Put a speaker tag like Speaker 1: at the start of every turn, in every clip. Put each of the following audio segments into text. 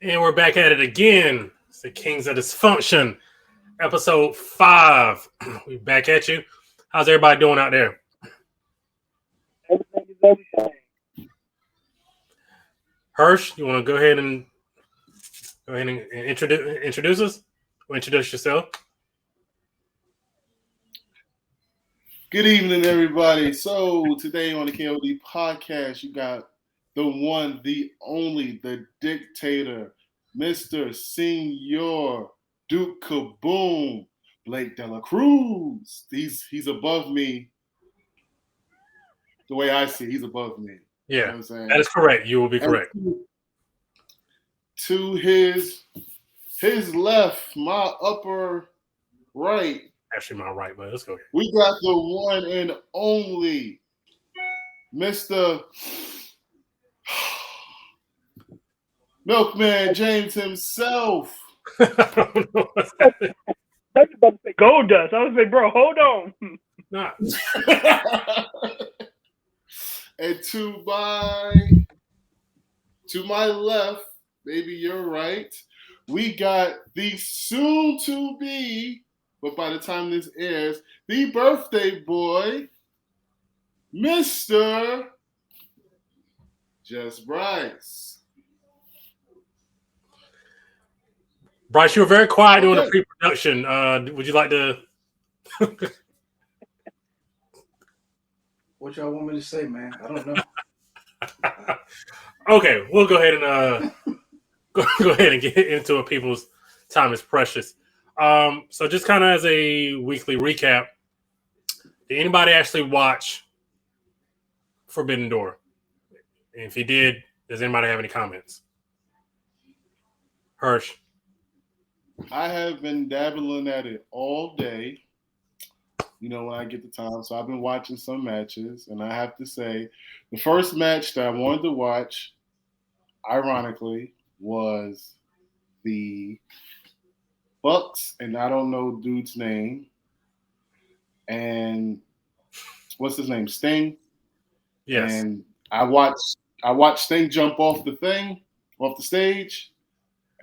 Speaker 1: And we're back at it again. It's the Kings of Dysfunction, episode 5. We back at you. How's everybody doing out there?
Speaker 2: Everything is everything.
Speaker 1: Hirsch, you want to go ahead and introduce us? Or introduce yourself?
Speaker 3: Good evening, everybody. So today on the KOD podcast, you got the one, the only, the dictator, Mr. Senior Duke Kaboom, Blake Dela Cruz. He's above me. The way I see it, he's above me.
Speaker 1: Yeah,
Speaker 3: you know what I'm saying?
Speaker 1: That is correct. You will be correct.
Speaker 3: To his left, my upper right.
Speaker 1: Actually, my right, but let's go ahead.
Speaker 3: We got the one and only Mr. Milkman James himself.
Speaker 2: I was about to say gold dust. I was like, bro, hold on.
Speaker 1: Nah.
Speaker 3: And to my left, maybe you're right, we got the soon to be, but by the time this airs, the birthday boy, Mr. Just Bryce.
Speaker 1: Bryce, you were very quiet during the pre-production. Would you like to?
Speaker 4: What y'all want me to say, man? I don't know.
Speaker 1: Okay, we'll go ahead and go ahead and get into it. People's time is precious. So just kind of as a weekly recap, did anybody actually watch Forbidden Door? And if you did, does anybody have any comments? Hirsch.
Speaker 3: I have been dabbling at it all day, when I get the time. So I've been watching some matches, and I have to say, the first match that I wanted to watch, ironically, was the Bucks, and I don't know dude's name, and what's his name, Sting.
Speaker 1: Yes.
Speaker 3: And I watched Sting jump off the stage.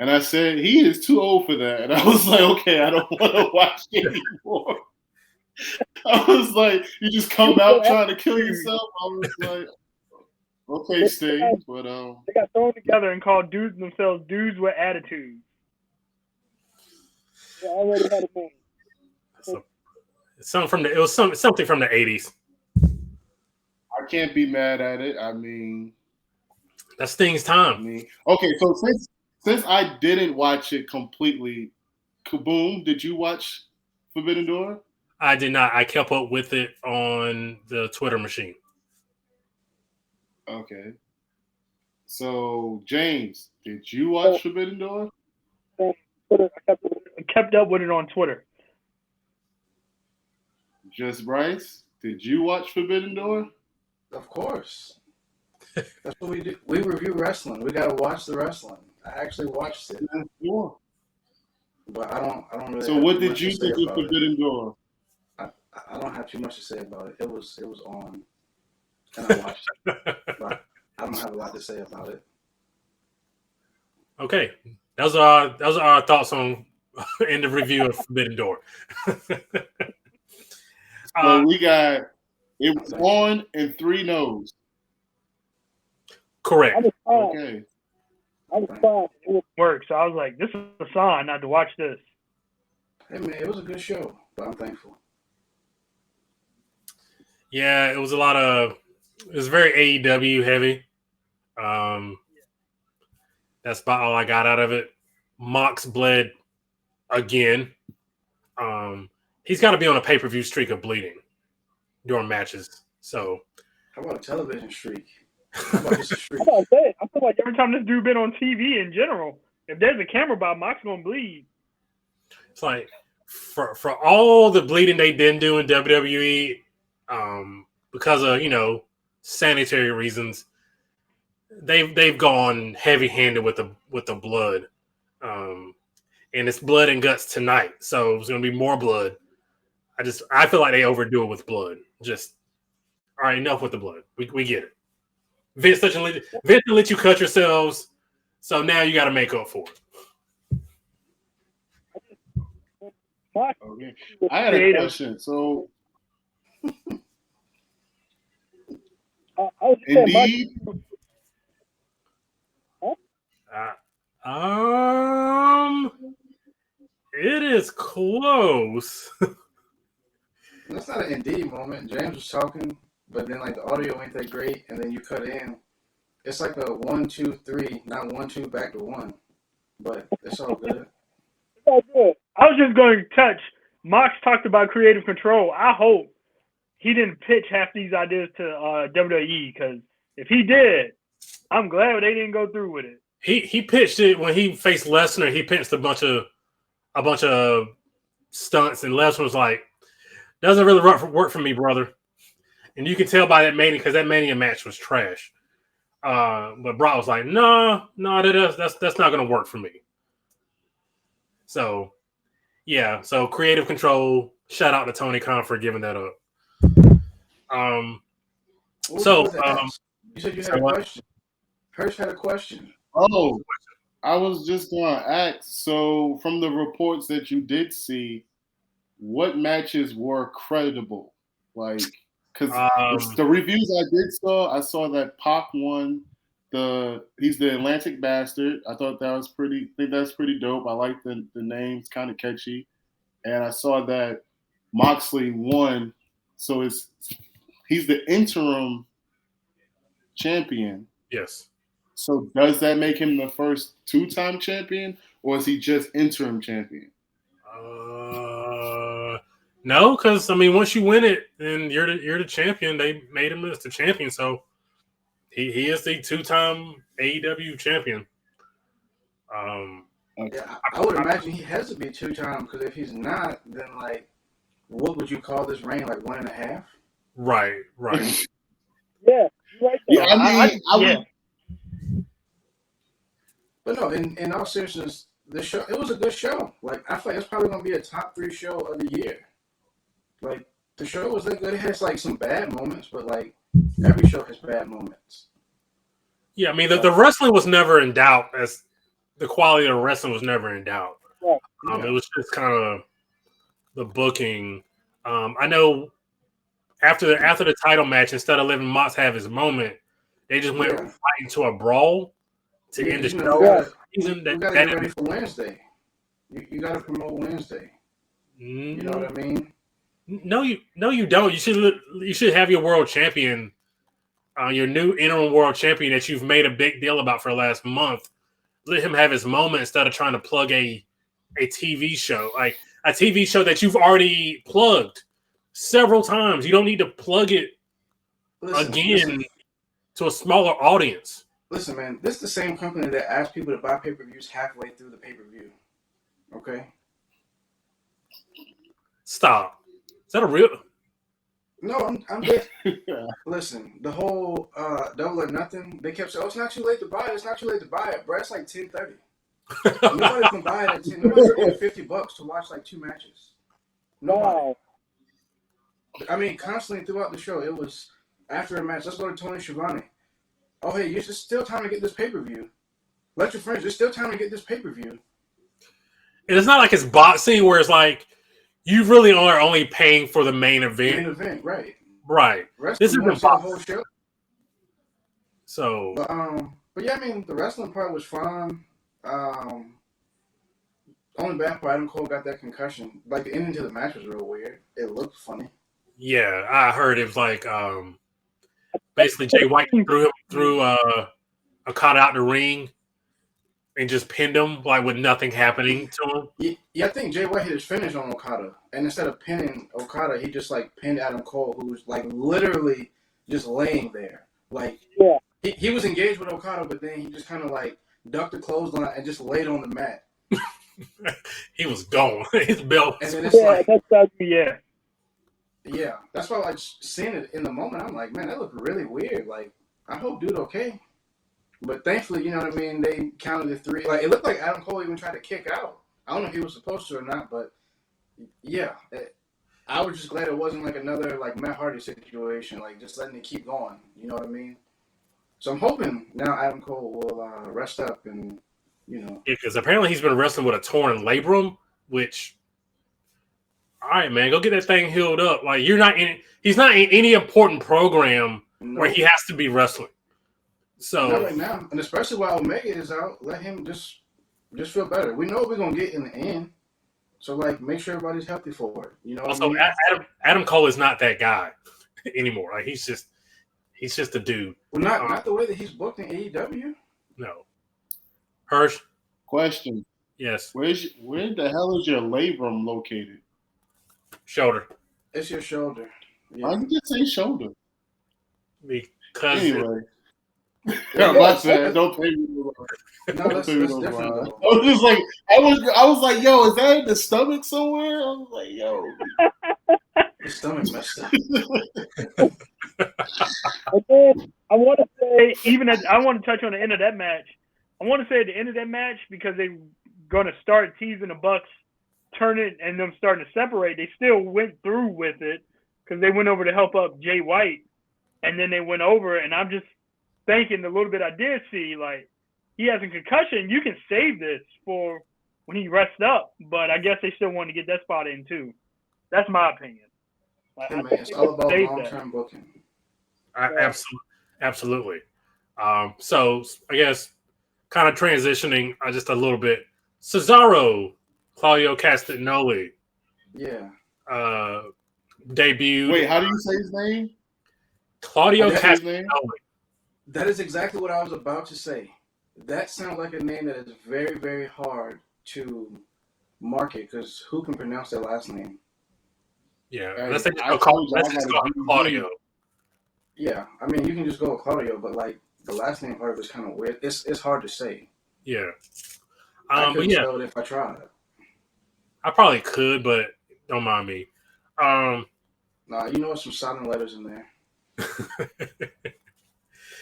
Speaker 3: And I said, he is too old for that. And I was like, okay, I don't want to watch anymore. I was like, you just come out trying to kill yourself. I was like, okay, Sting. But
Speaker 2: they got thrown together and called dudes themselves dudes with attitudes. They already had a name.
Speaker 1: Something from the 80s.
Speaker 3: I can't be mad at it. I mean,
Speaker 1: that's Sting's time.
Speaker 3: Okay, so since I didn't watch it completely, Kaboom, did you watch Forbidden Door?
Speaker 1: I did not. I kept up with it on the Twitter machine.
Speaker 3: Okay. So, James, did you watch Forbidden Door?
Speaker 2: I kept up with it on Twitter.
Speaker 3: Just Bryce, did you watch Forbidden Door?
Speaker 4: Of course. That's what we do. We review wrestling. We gotta watch the wrestling. I actually watched it.
Speaker 3: Yeah.
Speaker 4: But I don't really.
Speaker 3: So what did you think of Forbidden Door?
Speaker 4: I don't have too much to say about it. It was on, and I watched it. But I don't have a lot to say about it.
Speaker 1: Okay, those are our thoughts on in the review of Forbidden Door.
Speaker 3: So we got it was on and 3 no's.
Speaker 1: Correct.
Speaker 3: Okay.
Speaker 2: I was fine. It would work. So I was like, this is a sign not to watch this.
Speaker 4: Hey, man, it was a good show, but I'm thankful.
Speaker 1: Yeah, it was very AEW heavy. That's about all I got out of it. Mox bled again. He's got to be on a pay-per-view streak of bleeding during matches. So,
Speaker 4: how about a television streak? How about just a streak?
Speaker 2: I feel like every time this dude been on TV in general, if there's a camera by, Mox gonna bleed.
Speaker 1: It's like for all the bleeding they didn't do in WWE, because of sanitary reasons, they've gone heavy handed with the blood, and it's blood and guts tonight, so it's gonna be more blood. I feel like they overdo it with blood. Just all right, enough with the blood. We get it. Vince didn't let you cut yourselves, so now you got to make up for it.
Speaker 3: Okay. I had a question. So, Indeed.
Speaker 1: It is close.
Speaker 4: That's not an Indeed moment. James was talking, but then like the audio ain't that great, and then you cut in. It's like a 1, 2, 3, not 1, 2 back to 1, but it's all good.
Speaker 2: It's all good. I was just going to touch. Mox talked about creative control. I hope he didn't pitch half these ideas to WWE, because if he did, I'm glad they didn't go through with it.
Speaker 1: He pitched it when he faced Lesnar. He pitched a bunch of stunts, and Lesnar was like, "Doesn't really work for me, brother." And you can tell by that Mania, because that Mania match was trash. But Brock was like, "No, that's not going to work for me." So, yeah. So creative control. Shout out to Tony Khan for giving that up.
Speaker 4: You said you had a question. Hirsch had a question.
Speaker 3: Oh, I was just going to ask. So, from the reports that you did see, what matches were creditable? Like, because the reviews I saw that Pac won. He's the Atlantic Bastard. I thought that was pretty. I think that's pretty dope. I like the name's kind of catchy. And I saw that Moxley won. So he's the interim champion.
Speaker 1: Yes.
Speaker 3: So does that make him the first 2-time champion, or is he just interim champion?
Speaker 1: No, because once you win it, then you're the champion. They made him as the champion, so he is the 2-time AEW champion.
Speaker 4: Yeah, I would imagine he has to be 2-time, because if he's not, then what would you call this reign? 1.5?
Speaker 1: Right.
Speaker 2: Yeah, right.
Speaker 3: Yeah,
Speaker 4: But no, in all seriousness, the show, it was a good show. I feel like it's probably going to be a top 3 show of the year. The show was that good. It has some bad moments, but every show has bad moments.
Speaker 1: Yeah, the wrestling was never in doubt. As the quality of the wrestling was never in doubt.
Speaker 2: Yeah.
Speaker 1: It was just kind of the booking. I know after the title match, instead of letting Mox have his moment, they just went right into a brawl to end the show.
Speaker 4: You got to get ready for Wednesday. You got to promote Wednesday. You know what I mean?
Speaker 1: No, you don't. You should have your world champion, your new interim world champion that you've made a big deal about for the last month. Let him have his moment instead of trying to plug a TV show, like a TV show that you've already plugged several times. You don't need to plug it again to a smaller audience.
Speaker 4: Listen, man, this is the same company that asked people to buy pay-per-views halfway through the pay-per-view. Okay?
Speaker 1: Stop. Is that a real?
Speaker 4: No, I'm just listen. The whole Double or Nothing, they kept saying, "Oh, it's not too late to buy it. It's not too late to buy it, bro. It's 10:30. Nobody can buy it at 10. Nobody's paying $50 to watch 2 matches. Nobody.
Speaker 2: Wow.
Speaker 4: Constantly throughout the show, it was after a match. Let's go to Tony Schiavone. Oh, hey, there's still time to get this pay-per-view. Let your friends. There's still time to get this pay-per-view.
Speaker 1: And it's not like it's boxing where it's you really are only paying for the main event.
Speaker 4: Main event, right?
Speaker 1: Right. This isn't
Speaker 4: the whole show.
Speaker 1: So,
Speaker 4: but yeah, the wrestling part was fun. Only bad part, Adam Cole got that concussion. The ending to the match was real weird. It looked funny.
Speaker 1: Yeah, I heard it was basically Jay White threw Okada out the ring and just pinned him with nothing happening to him.
Speaker 4: Yeah, I think Jay White hit his finish on Okada, and instead of pinning Okada, he just pinned Adam Cole, who was literally just laying there. He was engaged with Okada, but then he just kind of ducked the clothesline and just laid on the mat.
Speaker 1: he was gone. His belt.
Speaker 4: And then it's
Speaker 2: Yeah, yeah.
Speaker 4: Yeah, that's why like seeing it in the moment, I'm like, man, that looked really weird. Like, I hope dude okay. But thankfully, you know what I mean, they counted the 3. Like, it looked like Adam Cole even tried to kick out. I don't know if he was supposed to or not, but yeah. I was just glad it wasn't like another like Matt Hardy situation, like just letting it keep going. You know what I mean? So I'm hoping now Adam Cole will rest up and, you know.
Speaker 1: Because apparently he's been wrestling with a torn labrum, which, all right, man, go get that thing healed up. Like he's not in any important program where he has to be wrestling. So
Speaker 4: not right now, and especially while Omega is out, let him just feel better. We know what we're gonna get in the end, so like make sure everybody's healthy for it. You know.
Speaker 1: Also,
Speaker 4: what I mean?
Speaker 1: Adam Cole is not that guy anymore. Like he's just a dude.
Speaker 4: Well, not the way that he's booked in AEW.
Speaker 1: No. Hirsch.
Speaker 3: Question.
Speaker 1: Yes.
Speaker 3: Where the hell is your labrum located?
Speaker 1: Shoulder.
Speaker 4: It's your shoulder. Yeah.
Speaker 3: Why you just say shoulder?
Speaker 1: Because
Speaker 3: Anyway. Don't pay me no
Speaker 4: No, that's different.
Speaker 3: I was just like, I was like, yo, is that in the stomach somewhere? I was like, yo,
Speaker 4: His stomach messed up.
Speaker 2: And then I want to say, I want to touch on the end of that match. I want to say at the end of that match, because they're going to start teasing the Bucks turning and them starting to separate, they still went through with it because they went over to help up Jay White, and then they went over, and I'm just thinking the little bit I did see, like, he has a concussion. You can save this for when he rests up, but I guess they still want to get that spot in too. That's my opinion. Like,
Speaker 4: Hey, man, it's all about long-term booking.
Speaker 1: Absolutely. So I guess kind of transitioning just a little bit. Cesaro, Claudio Castagnoli.
Speaker 4: Yeah.
Speaker 1: Debut.
Speaker 3: Wait, how do you say his name?
Speaker 1: Claudio Castagnoli.
Speaker 4: That is exactly what I was about to say. That sounds like a name that is very, very hard to market because who can pronounce that last name?
Speaker 1: Yeah,
Speaker 3: Hey,
Speaker 1: let's just
Speaker 3: I
Speaker 1: call
Speaker 3: told you I
Speaker 1: him
Speaker 3: gotta
Speaker 1: Claudio.
Speaker 4: Yeah, I mean, you can just go with Claudio, but like the last name part is kind of weird. It's hard to say.
Speaker 1: Yeah.
Speaker 4: I
Speaker 1: But
Speaker 4: couldn't
Speaker 1: yeah,
Speaker 4: spell it if I tried.
Speaker 1: I probably could, but don't mind me.
Speaker 4: Nah, you know, some silent letters in there.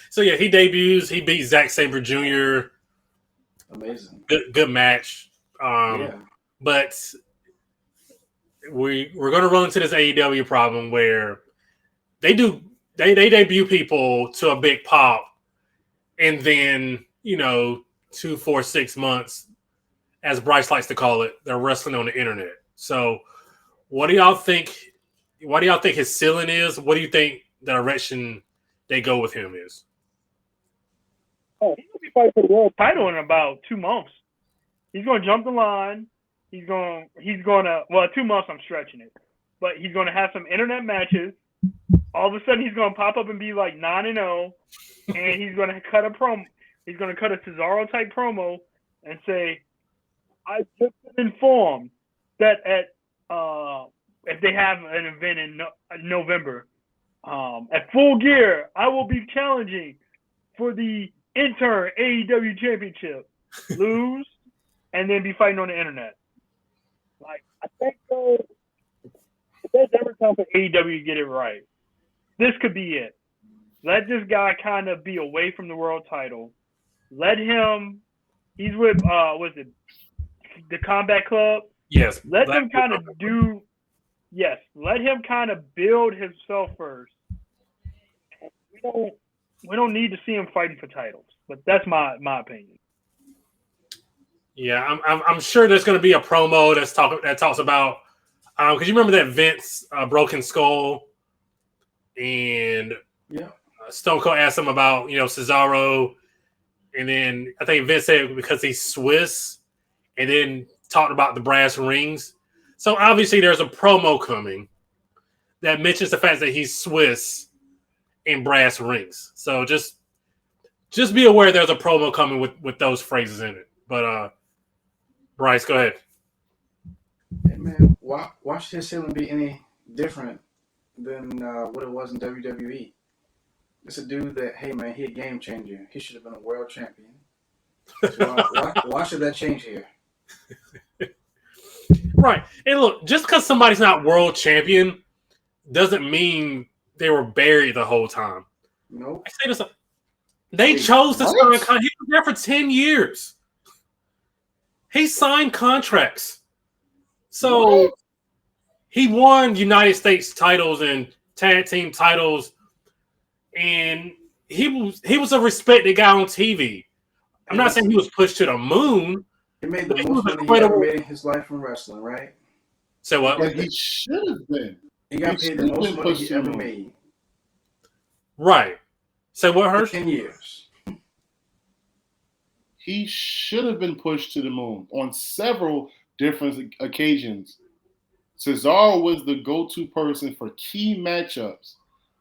Speaker 1: So yeah, he debuts. He beats Zack Sabre Jr.
Speaker 4: Amazing.
Speaker 1: Good match.
Speaker 4: Yeah.
Speaker 1: But we're going to run into this AEW problem where they debut people to a big pop, and then 2, 4, 6 months, as Bryce likes to call it, they're wrestling on the internet. So, what do y'all think? What do y'all think his ceiling is? What do you think the direction they go with him is?
Speaker 2: Oh, he's gonna be fighting for the world title in about 2 months. He's gonna jump the line. He's gonna 2 months. I'm stretching it, but he's gonna have some internet matches. All of a sudden, he's gonna pop up and be like 9-0, and he's gonna cut a promo. He's gonna cut a Cesaro type promo and say, "I just been informed that if they have an event in November, at Full Gear, I will be challenging for the interim AEW championship, lose, and then be fighting on the internet." Like, I think if there's ever time for AEW to get it right, this could be it. Let this guy kind of be away from the world title. Let him. He's with the Combat Club.
Speaker 1: Yes.
Speaker 2: Let them kind of do. Yes, let him kind of build himself first. We don't need to see him fighting for titles, but that's my opinion.
Speaker 1: Yeah, I'm sure there's going to be a promo that talks about because you remember that Vince Broken Skull and Stone Cold asked him about Cesaro, and then I think Vince said because he's Swiss, and then talked about the brass rings. So obviously there's a promo coming that mentions the fact that he's Swiss and brass rings. So just be aware there's a promo coming with those phrases in it. But Bryce, go ahead.
Speaker 4: Hey man, why should his ceiling be any different than what it was in WWE? It's a dude that, hey man, he a game changer. He should have been a world champion. So why should that change here?
Speaker 1: Right. And look, just because somebody's not world champion doesn't mean they were buried the whole time.
Speaker 4: Nope.
Speaker 1: I say this. They
Speaker 4: Wait,
Speaker 1: chose to
Speaker 3: what?
Speaker 1: sign. He was there for 10 years. He signed contracts. So
Speaker 3: What?
Speaker 1: he won United States titles and tag team titles, and he was a respected guy on TV. I'm not saying he was pushed to the moon.
Speaker 4: He made
Speaker 1: but
Speaker 4: the
Speaker 1: he
Speaker 4: most
Speaker 1: was
Speaker 4: money he ever
Speaker 1: incredible.
Speaker 4: made in his life from wrestling, right?
Speaker 1: So what?
Speaker 3: But he should have been.
Speaker 4: He got
Speaker 3: He
Speaker 4: paid the
Speaker 3: should've
Speaker 4: most
Speaker 3: been
Speaker 4: money
Speaker 3: pushed
Speaker 4: he
Speaker 3: to the
Speaker 4: ever
Speaker 3: moon.
Speaker 4: made
Speaker 1: Right. So what,
Speaker 4: in
Speaker 1: Hirsch?
Speaker 4: 10 years.
Speaker 3: He should have been pushed to the moon on several different occasions. Cesaro was the go-to person for key matchups.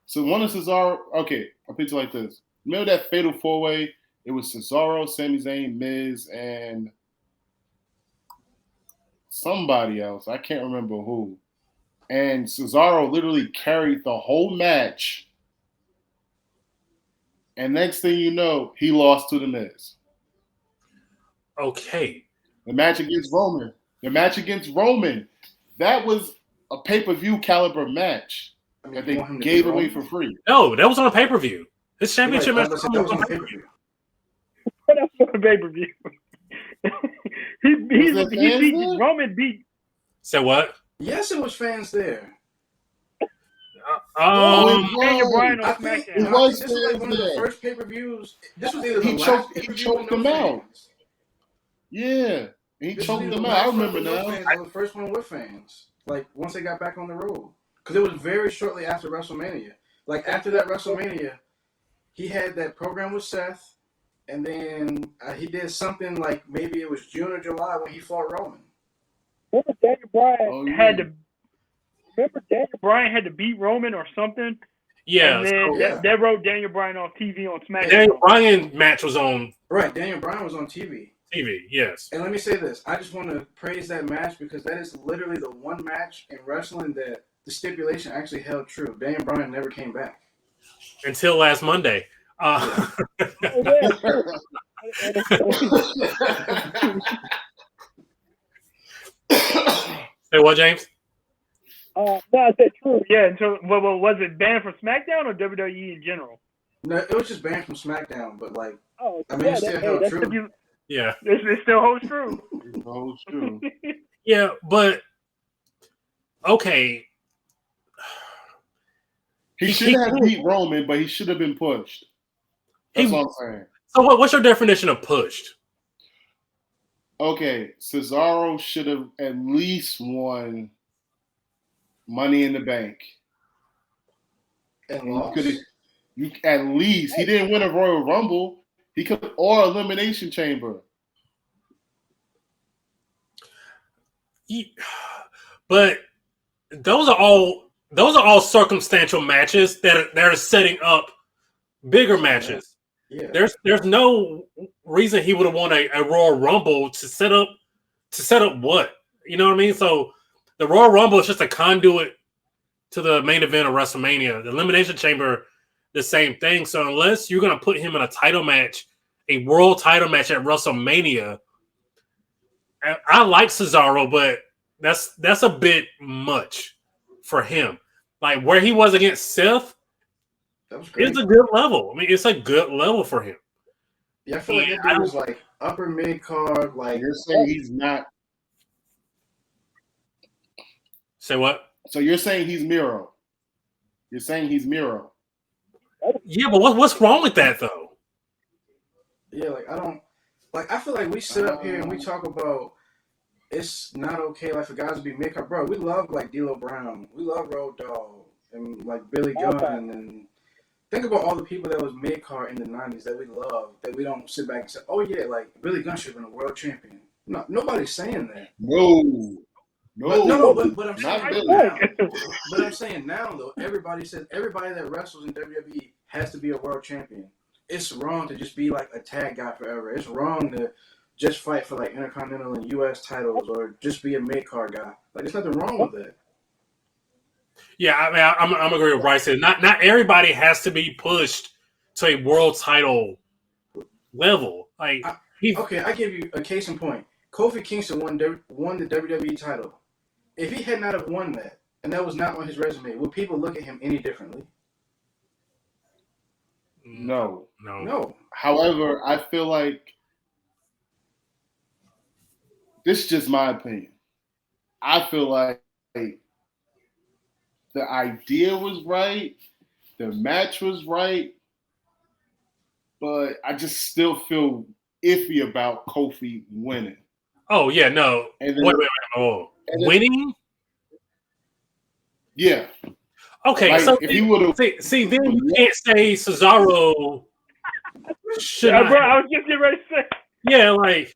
Speaker 3: So one of Cesaro, okay, I'll put it like this. Remember that fatal four-way? It was Cesaro, Sami Zayn, Miz, and somebody else. I can't remember who. And Cesaro literally carried the whole match. And next thing you know, he lost to the Miz.
Speaker 1: Okay.
Speaker 3: The match against Roman. That was a pay-per-view caliber match
Speaker 4: I mean,
Speaker 3: that
Speaker 4: you
Speaker 3: they
Speaker 4: want him to
Speaker 3: gave
Speaker 4: be
Speaker 3: away
Speaker 4: wrong?
Speaker 3: for free.
Speaker 1: No, that was on a pay-per-view. His championship
Speaker 4: Right,
Speaker 1: match
Speaker 4: I
Speaker 1: was
Speaker 4: was
Speaker 1: on
Speaker 4: on
Speaker 1: pay-per-view.
Speaker 4: pay-per-view.
Speaker 2: What else for a pay-per-view? he
Speaker 3: there
Speaker 2: beat
Speaker 3: fans there?
Speaker 2: Roman beat.
Speaker 1: So what?
Speaker 4: Yes, it was fans there.
Speaker 2: Daniel Bryan on
Speaker 4: I think,
Speaker 2: SmackDown.
Speaker 3: It was
Speaker 4: this was like one of the
Speaker 3: fans there.
Speaker 4: first pay-per-views. This was either the
Speaker 3: He
Speaker 4: last
Speaker 3: choked- he
Speaker 4: pay-per-view
Speaker 3: choked
Speaker 4: with
Speaker 3: them
Speaker 4: no
Speaker 3: out.
Speaker 4: fans.
Speaker 3: Yeah. He
Speaker 4: This was
Speaker 3: choked
Speaker 4: either
Speaker 3: them
Speaker 4: the
Speaker 3: out. I
Speaker 4: last one
Speaker 3: remember
Speaker 4: with no
Speaker 3: now.
Speaker 4: fans or the first one with fans. Like, once they got back on the road. Because it was very shortly after WrestleMania. Like, after that WrestleMania, he had that program with Seth, and then he did something like maybe it was June or July when he fought Roman.
Speaker 2: Remember Daniel Bryan
Speaker 3: Oh, yeah.
Speaker 2: had to. Remember Daniel Bryan had to beat Roman or something,
Speaker 1: Yeah.
Speaker 2: and then
Speaker 1: So
Speaker 4: yeah.
Speaker 2: that wrote Daniel Bryan off TV on SmackDown.
Speaker 1: Daniel Bryan match was on
Speaker 4: Right, Daniel Bryan was on TV.
Speaker 1: TV. Yes.
Speaker 4: And let me say this. I just want to praise that match because that is literally the one match in wrestling that the stipulation actually held true. Daniel Bryan never came back.
Speaker 1: Until last Monday.
Speaker 2: Oh, yeah, sure.
Speaker 1: Say what, James?
Speaker 2: No, I said true. Yeah. Until well, was it banned from SmackDown or WWE in general?
Speaker 4: No, it was just banned from SmackDown, but like,
Speaker 2: Oh,
Speaker 4: I mean,
Speaker 2: yeah,
Speaker 4: it still
Speaker 2: that,
Speaker 4: held
Speaker 2: that's
Speaker 4: true.
Speaker 2: if you,
Speaker 1: Yeah.
Speaker 2: it still holds true.
Speaker 3: Oh, it's true.
Speaker 1: Yeah, but okay.
Speaker 3: He shouldn't have beat Roman, but he should have been pushed. That's
Speaker 1: He-
Speaker 3: what I'm saying.
Speaker 1: So what's your definition of pushed?
Speaker 3: Okay, Cesaro should have at least won Money in the Bank.
Speaker 4: And
Speaker 3: And
Speaker 4: lost.
Speaker 3: you at least he didn't win a Royal Rumble. He could or Elimination Chamber.
Speaker 1: But those are all circumstantial matches that are setting up bigger matches.
Speaker 4: Yeah.
Speaker 1: There's no reason he would have won a Royal Rumble to set up what? You know what I mean? So the Royal Rumble is just a conduit to the main event of WrestleMania. The Elimination Chamber, the same thing. So unless you're gonna put him in a title match, a world title match at WrestleMania, I like Cesaro, but that's a bit much for him. Like where he was against Seth,
Speaker 4: That was great.
Speaker 1: it's a good level. I mean, it's a good level for him.
Speaker 4: Yeah, I feel like that dude was like upper mid card, like
Speaker 3: You're saying he's not.
Speaker 1: Say what?
Speaker 3: So you're saying he's Miro. You're saying he's Miro.
Speaker 1: Yeah, but what's wrong with that though?
Speaker 4: yeah, like I feel like we sit up here and we talk about it's not okay like for guys to be mid card. Bro, we love like D'Lo Brown, we love Road Dogg and like Billy Gunn, and think about all the people that was mid card in the '90s that we love that we don't sit back and say, oh yeah, like Billy Gunn should have been a world champion. No, nobody's saying that.
Speaker 3: No,
Speaker 4: But I'm
Speaker 3: not
Speaker 4: saying
Speaker 3: Billy.
Speaker 4: now. But I'm saying now though, everybody says everybody that wrestles in WWE has to be a world champion. It's wrong to just be like a tag guy forever. It's wrong to just fight for like Intercontinental and US titles or just be a mid card guy. Like there's nothing wrong with that.
Speaker 1: Yeah, I mean, I'm agree with Bryce. Not everybody has to be pushed to a world title level. Like
Speaker 4: Okay, I give you a case in point. Kofi Kingston won the WWE title. if he had not have won that, and that was not on his resume, would people look at him any differently?
Speaker 3: No.
Speaker 4: No.
Speaker 3: However, I feel like this is just my opinion. I feel like the idea was right, the match was right, but I just still feel iffy about Kofi winning.
Speaker 1: Oh yeah, no.
Speaker 3: And then,
Speaker 1: Wait. Oh, winning?
Speaker 3: Yeah.
Speaker 1: Okay,
Speaker 3: Like,
Speaker 1: so
Speaker 3: if he would've-
Speaker 1: see, then you can't say Cesaro should
Speaker 2: Yeah,
Speaker 1: not.
Speaker 2: bro, I was just getting ready to say.
Speaker 1: Yeah, like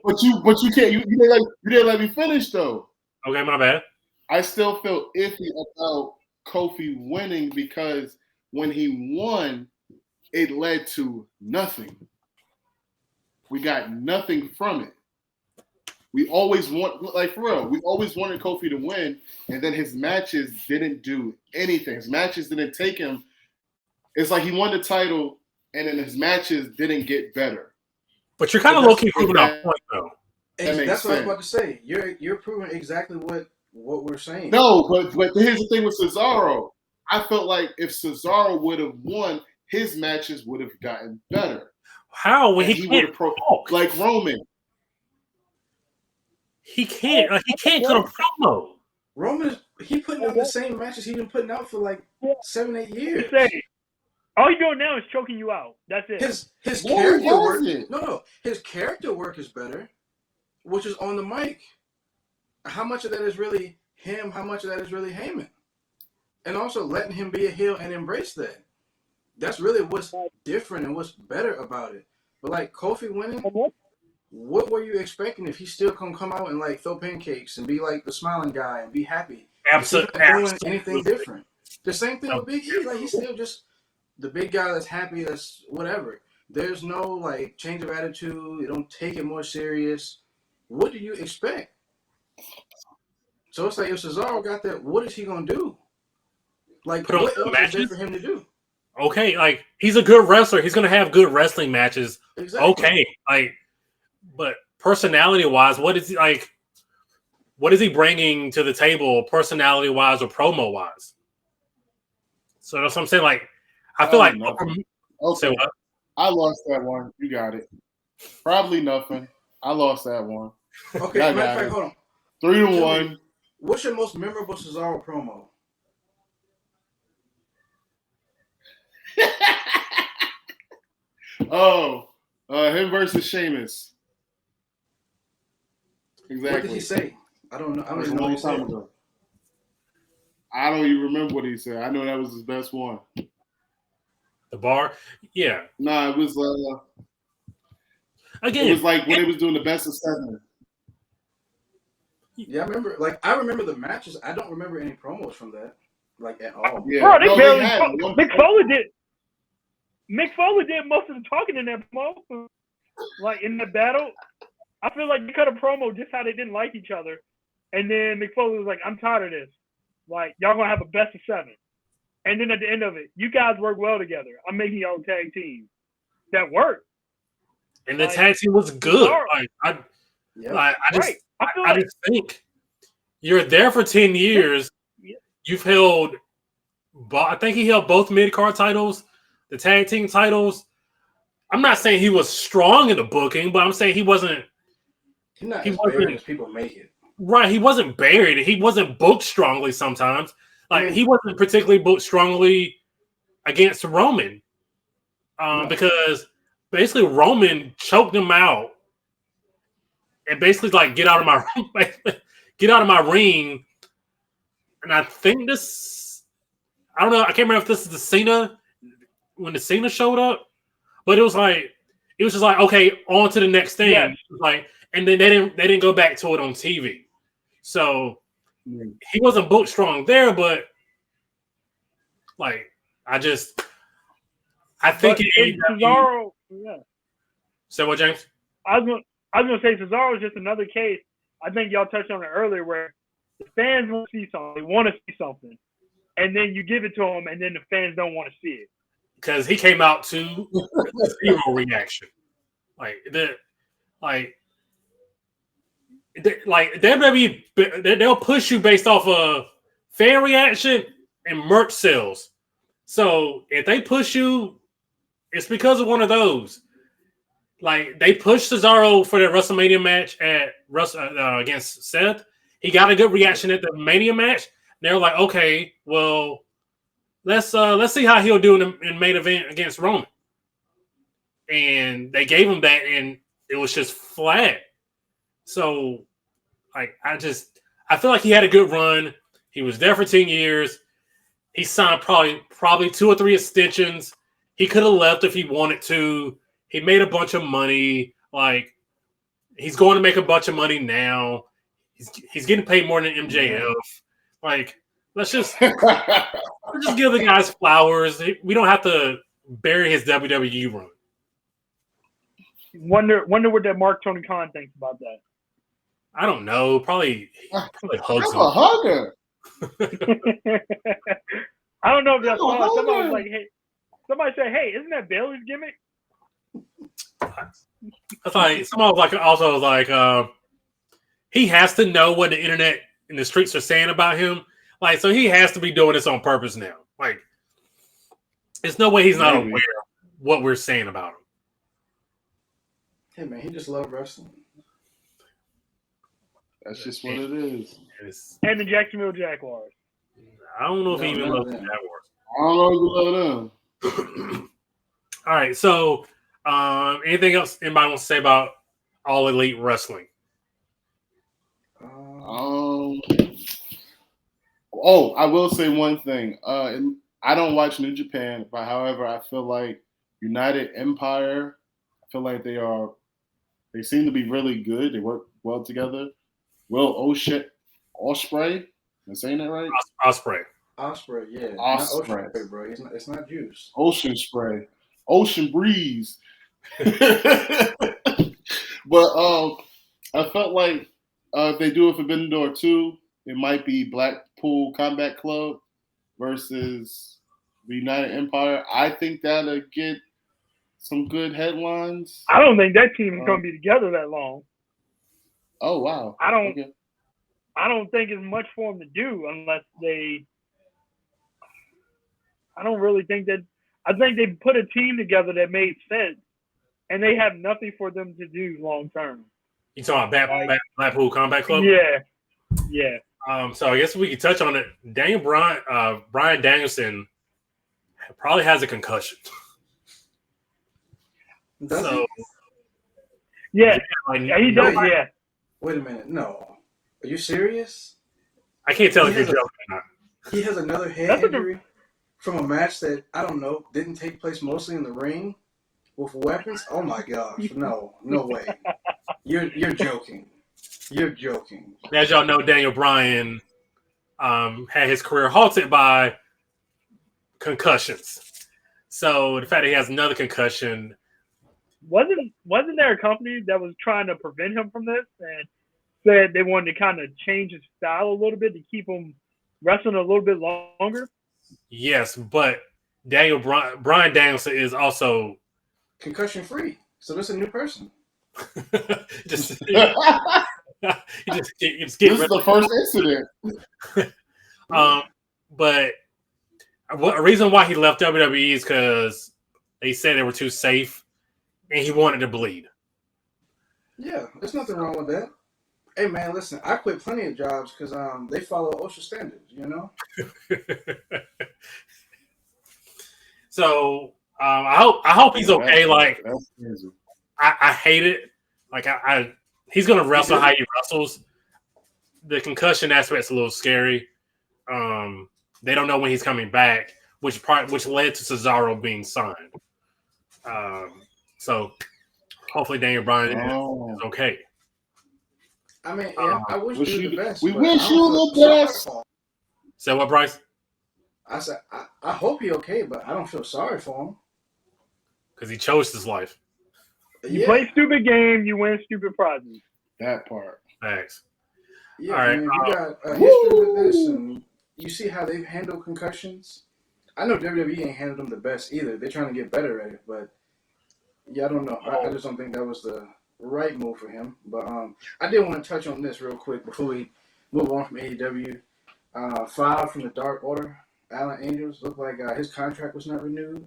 Speaker 3: But you can't. You didn't let me finish though.
Speaker 1: okay, my bad.
Speaker 3: I still feel iffy about Kofi winning because when he won, it led to nothing. We got nothing from it. We always like for real, we always wanted Kofi to win, and then his matches didn't do anything. His matches didn't take him. It's like he won the title, and then his matches didn't get better.
Speaker 1: But you're kind of low-key proving our point, though.
Speaker 4: That's what I was about to say. You're proving exactly what we're saying.
Speaker 3: No, but here's the thing with Cesaro. I felt like if Cesaro would have won, his matches would have gotten better.
Speaker 1: How when he
Speaker 3: would
Speaker 1: can't
Speaker 3: have
Speaker 1: talk?
Speaker 3: Like Roman.
Speaker 1: He can't. He can't cut a promo.
Speaker 4: Roman, he putting out the same matches he's been putting out for like 7-8 years.
Speaker 2: All he's doing now is choking you out. That's it.
Speaker 4: His character work. No, his character work is better, which is on the mic. How much of that is really him? How much of that is really Heyman? And also letting him be a heel and embrace that. That's really what's different and what's better about it. But like Kofi winning, what were you expecting if he's still gonna come out and like throw pancakes and be like the smiling guy and be happy?
Speaker 1: Absolutely.
Speaker 4: Doing anything different. The same thing with Big E. Like he's still just the big guy that's happy. That's whatever. There's no like change of attitude. You don't take it more serious. What do you expect? So it's like if Cesaro got that, what is he gonna do? Like what else is there for him to do?
Speaker 1: Okay, like he's a good wrestler. He's gonna have good wrestling matches.
Speaker 4: Exactly.
Speaker 1: Okay, like, but personality-wise, what is he like? What is he bringing to the table, personality-wise or promo-wise? So that's what I'm saying. Like, I feel like
Speaker 3: okay.
Speaker 1: Say what?
Speaker 3: I lost that one. You got it. Probably nothing. I lost that one.
Speaker 4: Okay, matter of fact, hold on.
Speaker 3: 3-1.
Speaker 4: What's your most memorable Cesaro promo?
Speaker 3: Him versus Sheamus. Exactly.
Speaker 4: What did he say? I don't know. I don't even know what he said.
Speaker 3: I don't even remember what he said. I know that was his best one.
Speaker 1: The bar? Yeah.
Speaker 3: Nah, it was
Speaker 1: again.
Speaker 3: It was like when it was doing the best of 7.
Speaker 4: Yeah, I remember the matches. I don't remember any promos from that, like at all.
Speaker 3: Yeah.
Speaker 2: Bro, they barely.
Speaker 3: Mick
Speaker 2: Foley did most of the talking in that promo. Like in the battle, I feel like they cut a promo just how they didn't like each other, and then Mick Foley was like, "I'm tired of this. Like y'all gonna have a best of 7." And then at the end of it, you guys work well together. I'm making your own tag team. That worked.
Speaker 1: And the tag team was good. I just think you're there for 10 years. You've held, I think he held both mid-card titles, the tag team titles. I'm not saying he was strong in the booking, but I'm saying he wasn't.
Speaker 4: He wasn't as people make it.
Speaker 1: Right, he wasn't buried. He wasn't booked strongly sometimes. Like he wasn't particularly booked strongly against Roman, because basically Roman choked him out and basically like get out of my ring. And I think this, I don't know, I can't remember if this is the Cena when the Cena showed up, but it was just like okay, on to the next thing.
Speaker 2: Yeah.
Speaker 1: Like, and then they didn't go back to it on TV, so. He wasn't booked strong there, but like I think
Speaker 2: Cesaro. Yeah.
Speaker 1: Say what, James?
Speaker 2: I was gonna say Cesaro is just another case. I think y'all touched on it earlier, where the fans want to see something, they want to see something, and then you give it to them, and then the fans don't want to see it
Speaker 1: because he came out to zero reaction. like WWE, they'll push you based off of fan reaction and merch sales. So if they push you, it's because of one of those. Like they pushed Cesaro for the WrestleMania match at against Seth. He got a good reaction at the Mania match. They're like, okay, well, let's see how he'll do in main event against Roman. And they gave him that, and it was just flat. So, like, I feel like he had a good run. He was there for 10 years. He signed probably 2 or 3 extensions. He could have left if he wanted to. He made a bunch of money. Like, he's going to make a bunch of money now. He's getting paid more than MJF. Like, let's just give the guys flowers. We don't have to bury his WWE run.
Speaker 2: Wonder what that Mark Tony Khan thinks about that.
Speaker 1: I don't know. Probably hugs him.
Speaker 3: I'm a hugger.
Speaker 2: I don't know if that's why. Somebody was like, hey, somebody said, hey, isn't that Bailey's gimmick?
Speaker 1: That's like someone was like, he has to know what the internet and the streets are saying about him. Like, so he has to be doing this on purpose now. Like, there's no way he's not aware of what we're saying about him.
Speaker 4: Hey man, he just loved wrestling.
Speaker 3: That's just what it is.
Speaker 2: And the Jacksonville Jaguars.
Speaker 1: I don't know if he even loves the Jaguars.
Speaker 3: I don't know if you love them.
Speaker 1: All right, so anything else anybody wants to say about All Elite Wrestling?
Speaker 3: I will say one thing. I don't watch New Japan, but however, I feel like United Empire, I feel like they seem to be really good. They work well together. Will Ospreay, am I saying that right?
Speaker 1: Ospreay,
Speaker 4: yeah.
Speaker 3: Ospreay.
Speaker 4: Not Ocean, bro. It's not juice.
Speaker 3: Ocean Spray. Ocean Breeze. But I felt like if they do it for Forbidden Door 2, it might be Blackpool Combat Club versus the United Empire. I think that'll get some good headlines.
Speaker 2: I don't think that team is going to be together that long.
Speaker 3: Oh wow!
Speaker 2: I don't think it's much for them to do unless they. I don't really think that. I think they put a team together that made sense, and they have nothing for them to do long term.
Speaker 1: You talking about Blackpool Combat Club?
Speaker 2: Yeah.
Speaker 1: So I guess we could touch on it. Bryan Danielson probably has a concussion.
Speaker 4: So,
Speaker 2: yeah, he does. Yeah.
Speaker 4: Wait a minute. No. Are you serious?
Speaker 1: I can't tell if you're joking or not.
Speaker 4: He has another head injury from a match that, I don't know, didn't take place mostly in the ring with weapons? Oh, my gosh. No way. You're joking. You're joking.
Speaker 1: As y'all know, Daniel Bryan had his career halted by concussions. So the fact that he has another concussion.
Speaker 2: Wasn't there a company that was trying to prevent him from this and said they wanted to kind of change his style a little bit to keep him wrestling a little bit longer?
Speaker 1: Yes, but Bryan Danielson is also
Speaker 4: concussion free. So this is a new person.
Speaker 1: This is
Speaker 3: the first incident.
Speaker 1: But a reason why he left WWE is because they said they were too safe, and he wanted to bleed.
Speaker 4: Yeah, there's nothing wrong with that. Hey man, listen, I quit plenty of jobs because they follow OSHA standards, you know.
Speaker 1: So I hope he's okay. Like I hate it. Like he's gonna wrestle how he wrestles. The concussion aspect's a little scary. They don't know when he's coming back, which led to Cesaro being signed. So hopefully Daniel Bryan is okay.
Speaker 4: I mean, I wish you the best.
Speaker 3: We wish you the best.
Speaker 1: Say what, Bryce?
Speaker 4: I said I hope he's okay, but I don't feel sorry for him
Speaker 1: because he chose his life.
Speaker 2: You play stupid game, you win stupid prizes.
Speaker 3: That part.
Speaker 1: Thanks.
Speaker 4: Yeah,
Speaker 1: all right.
Speaker 4: I mean, you got a history with this, and you see how they've handled concussions. I know WWE ain't handled them the best either. They're trying to get better at it, but yeah, I don't know. I just don't think that was the right move for him. But I did want to touch on this real quick before we move on from AEW. Five from the Dark Order, Alan Angels, looked like his contract was not renewed.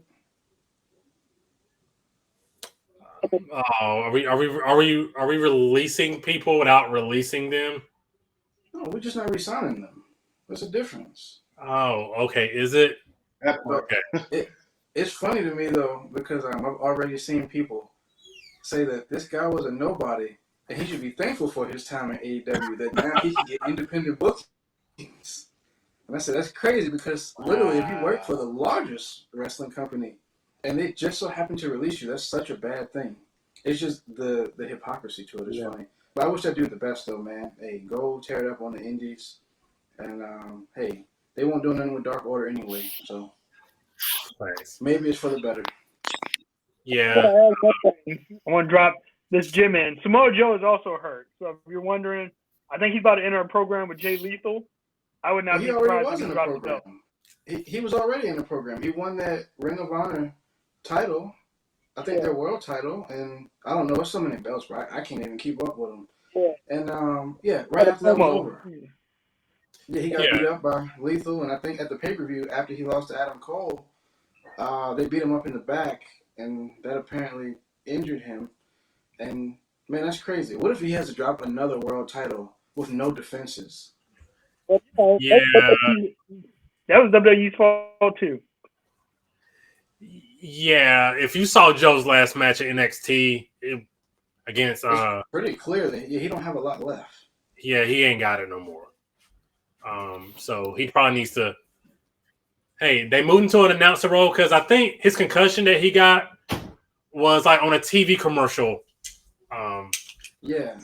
Speaker 1: Oh, are we releasing people without releasing them?
Speaker 4: No, we're just not re-signing them. What's the difference?
Speaker 1: Oh, okay. Is it?
Speaker 3: That part.
Speaker 1: Okay.
Speaker 4: It's funny to me though because I've already seen people say that this guy was a nobody and he should be thankful for his time in AEW that now he can get independent bookings. And I said that's crazy because literally if you work for the largest wrestling company and they just so happen to release you, that's such a bad thing. It's just the hypocrisy to it is funny. But I wish I do the best though, man. Hey, go tear it up on the indies. And hey, they won't do nothing with Dark Order anyway, so
Speaker 1: Thanks.
Speaker 4: maybe it's for the better.
Speaker 1: Yeah.
Speaker 2: I want to drop this gym in. Samoa Joe is also hurt. So if you're wondering, I think he's about to enter a program with Jay Lethal. I would not
Speaker 4: Well,
Speaker 2: be
Speaker 4: he already
Speaker 2: surprised
Speaker 4: was
Speaker 2: if
Speaker 4: in
Speaker 2: he
Speaker 4: the
Speaker 2: dropped the belt.
Speaker 4: program. He was already in the program. He won that Ring of Honor title. I think their world title, and I don't know, there's so many belts, bro. I can't even keep up with them.
Speaker 2: Yeah.
Speaker 4: And right after that was over. Yeah, he got
Speaker 1: Yeah.
Speaker 4: beat up by Lethal, and I think at the pay-per-view, after he lost to Adam Cole, they beat him up in the back, and that apparently injured him. And, man, that's crazy. What if he has to drop another world title with no defenses?
Speaker 1: Yeah.
Speaker 2: That was WWE's fault too.
Speaker 1: Yeah. If you saw Joe's last match at NXT against
Speaker 4: It's pretty clear that he don't have a lot left.
Speaker 1: yeah, he ain't got it no more. So he probably needs to. Hey, they moved into an announcer role because I think his concussion that he got was like on a TV commercial.
Speaker 4: Yeah.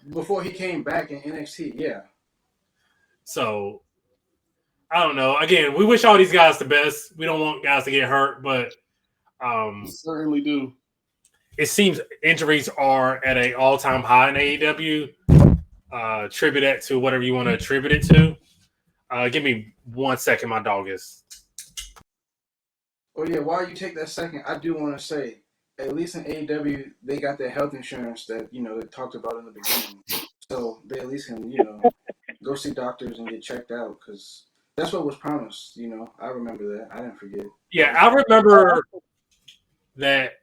Speaker 4: Before he came back in NXT, yeah.
Speaker 1: So I don't know. Again, we wish all these guys the best. We don't want guys to get hurt, but
Speaker 3: Certainly do.
Speaker 1: it seems injuries are at an all-time high in AEW. Attribute that to whatever you want to attribute it to. Give me 1 second. My dog is.
Speaker 4: Oh yeah, while you take that second, I do want to say, at least in AEW, they got their health insurance that they talked about in the beginning. So they at least can go see doctors and get checked out because that's what was promised. I remember that. I didn't forget.
Speaker 1: Yeah, I remember that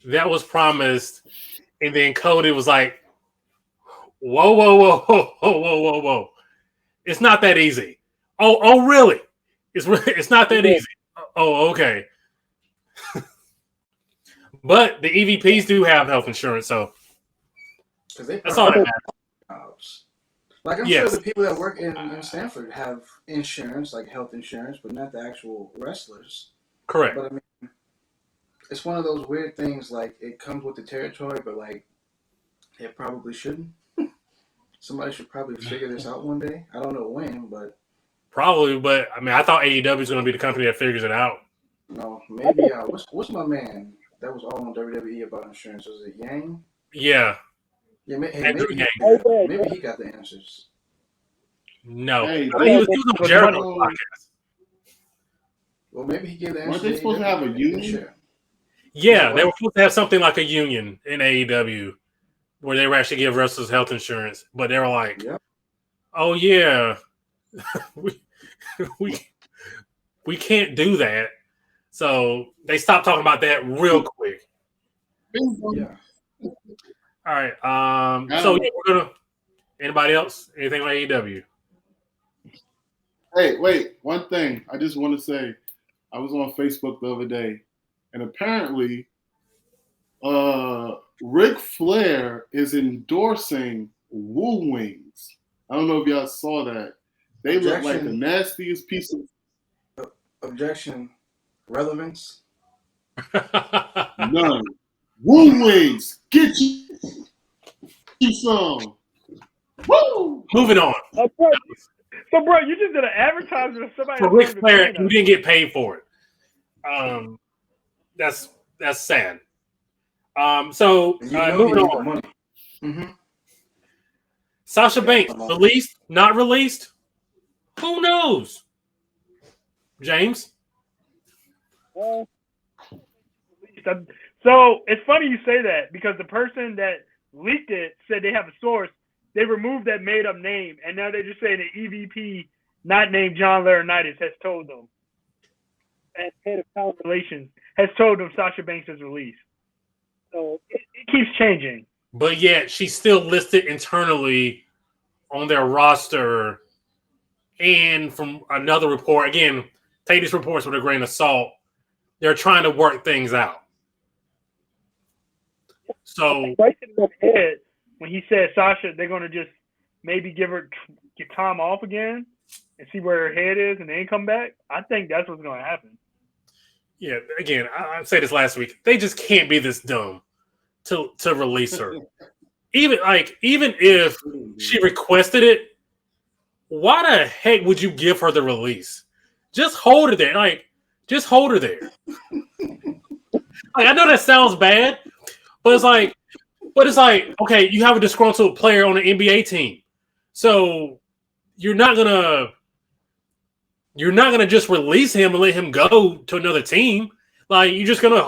Speaker 1: was promised, and then Cody was like, whoa. It's not that easy. Oh, really? It's not that easy. Oh, okay. But the EVPs do have health insurance, so that's all that matters.
Speaker 4: Like I'm sure the people that work in Stanford have insurance, like health insurance, but not the actual wrestlers.
Speaker 1: Correct.
Speaker 4: But I mean, it's one of those weird things. Like it comes with the territory, but like it probably shouldn't. Somebody should probably figure this out one day. I don't know when, but
Speaker 1: probably. But I mean, I thought AEW was going to be the company that figures it out.
Speaker 4: No, maybe. What's my man that was all on WWE about insurance? Was it Yang?
Speaker 1: Yeah.
Speaker 4: Yeah, maybe he got the answers.
Speaker 1: No,
Speaker 3: Hey,
Speaker 1: he was on Jericho's podcast.
Speaker 4: Well, maybe he gave the answers.
Speaker 3: Weren't they supposed to have a union?
Speaker 1: Yeah, they were supposed to have something like a union in AEW where they were actually give wrestlers health insurance, but they were like, "Oh yeah, we can't do that." So they stopped talking about that real quick.
Speaker 4: Yeah.
Speaker 1: All right. So yeah, we're gonna. Anybody else? Anything on AEW?
Speaker 3: Hey, wait. One thing I just want to say. I was on Facebook the other day, and apparently, Ric Flair is endorsing Woo Wings. I don't know if y'all saw that. They look like the nastiest piece of
Speaker 4: objection. Relevance?
Speaker 3: None. Woo Wings, get you some. Woo!
Speaker 1: Moving on.
Speaker 2: So, bro, you just did an advertisement of somebody
Speaker 1: for Ric Flair, and you didn't get paid for it. That's sad. So moving on.
Speaker 4: Mm-hmm.
Speaker 1: Sasha Banks, released, not released? Who knows? James?
Speaker 2: So it's funny you say that because the person that leaked it said they have a source. They removed that made up name, and now they're just saying the EVP, not named John Laurinaitis, has told them, as head of talent relations, has told them Sasha Banks is released. So it keeps changing.
Speaker 1: But yet she's still listed internally on their roster. And from another report, again, take these reports with a grain of salt. They're trying to work things out. So
Speaker 2: right in the head when he said Sasha, they're going to just maybe give time off again and see where her head is and then come back. I think that's what's going to happen.
Speaker 1: Yeah, again, I said this last week. They just can't be this dumb to release her. Even if she requested it, why the heck would you give her the release? Just hold her there. Just hold her there. I know that sounds bad, but it's like, okay, you have a disgruntled player on an NBA team, so you're not gonna just release him and let him go to another team. Like you're just gonna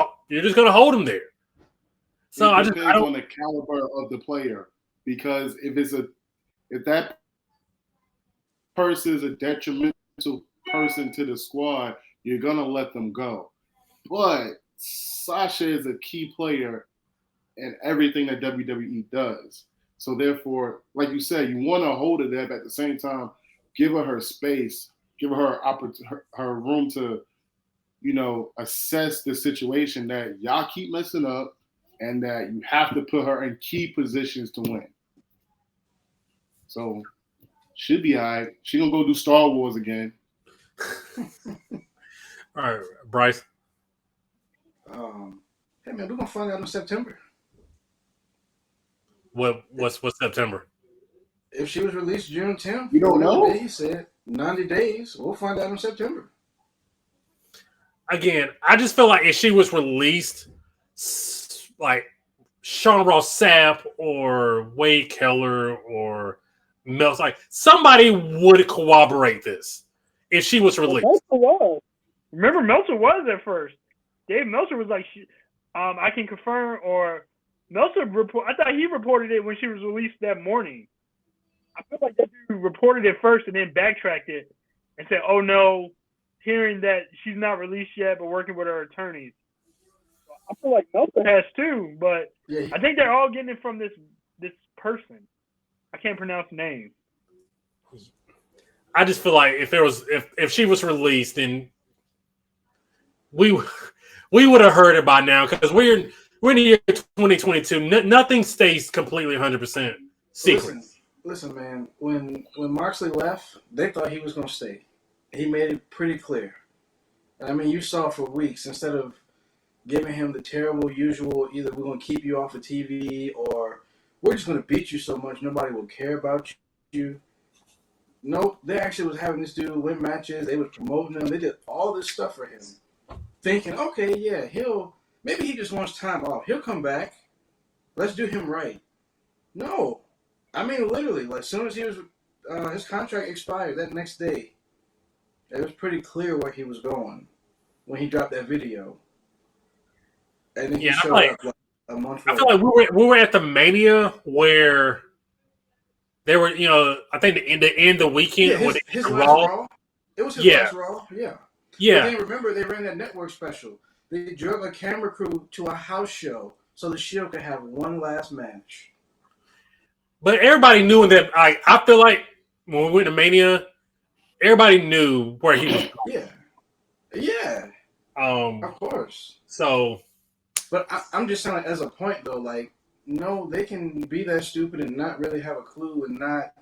Speaker 1: hold him there. So
Speaker 3: it depends on the caliber of the player, because if that person is a detrimental person to the squad, you're gonna let them go. But Sasha is a key player in everything that WWE does. So therefore, like you said, you want to hold her there, but at the same time, give her space, give her her room to, assess the situation that y'all keep messing up, and that you have to put her in key positions to win. So she'll be all right. She gonna go do Star Wars again.
Speaker 1: All right, Bryce.
Speaker 4: Hey man, we're gonna find out in September.
Speaker 1: What's September?
Speaker 4: If she was released June 10th,
Speaker 3: you don't know.
Speaker 4: He said 90 days. We'll find out in September.
Speaker 1: Again, I just feel like if she was released, like Sean Ross Sapp or Wade Keller or Meltzer, like somebody would corroborate this if she was released.
Speaker 2: Meltzer was. Remember, Meltzer was at first. Dave Meltzer was like, I can confirm, or Meltzer I thought he reported it when she was released that morning. I feel like that dude reported it first and then backtracked it and said, "Oh no," hearing that she's not released yet, but working with her attorneys. I feel like Meltzer has too, but yeah, I think they're all getting it from this person. I can't pronounce the name.
Speaker 1: I just feel like if she was released, then we would have heard it by now, because we're in the year 2022. Nothing stays completely 100% secret.
Speaker 4: Listen, man. When Moxley left, they thought he was going to stay. He made it pretty clear. I mean, you saw for weeks, instead of giving him the terrible usual, either we're going to keep you off of TV or we're just going to beat you so much nobody will care about you. Nope, they actually was having this dude win matches. They was promoting him. They did all this stuff for him, thinking, okay, yeah, maybe he just wants time off. He'll come back. Let's do him right. No. I mean, literally, as soon as his contract expired that next day, it was pretty clear where he was going when he dropped that video. And then he showed up like a month later.
Speaker 1: I feel like we were at the Mania where they were, I think the end of the weekend.
Speaker 4: Yeah, his last Raw. It was his last Raw, yeah.
Speaker 1: Yeah.
Speaker 4: But then remember, they ran that network special. They drug a camera crew to a house show so the Shield could have one last match.
Speaker 1: But everybody knew that. I feel like when we went to Mania, everybody knew where he was going.
Speaker 4: Yeah. Of course.
Speaker 1: So.
Speaker 4: But I'm just saying, as a point though, like, no, they can be that stupid and not really have a clue and not,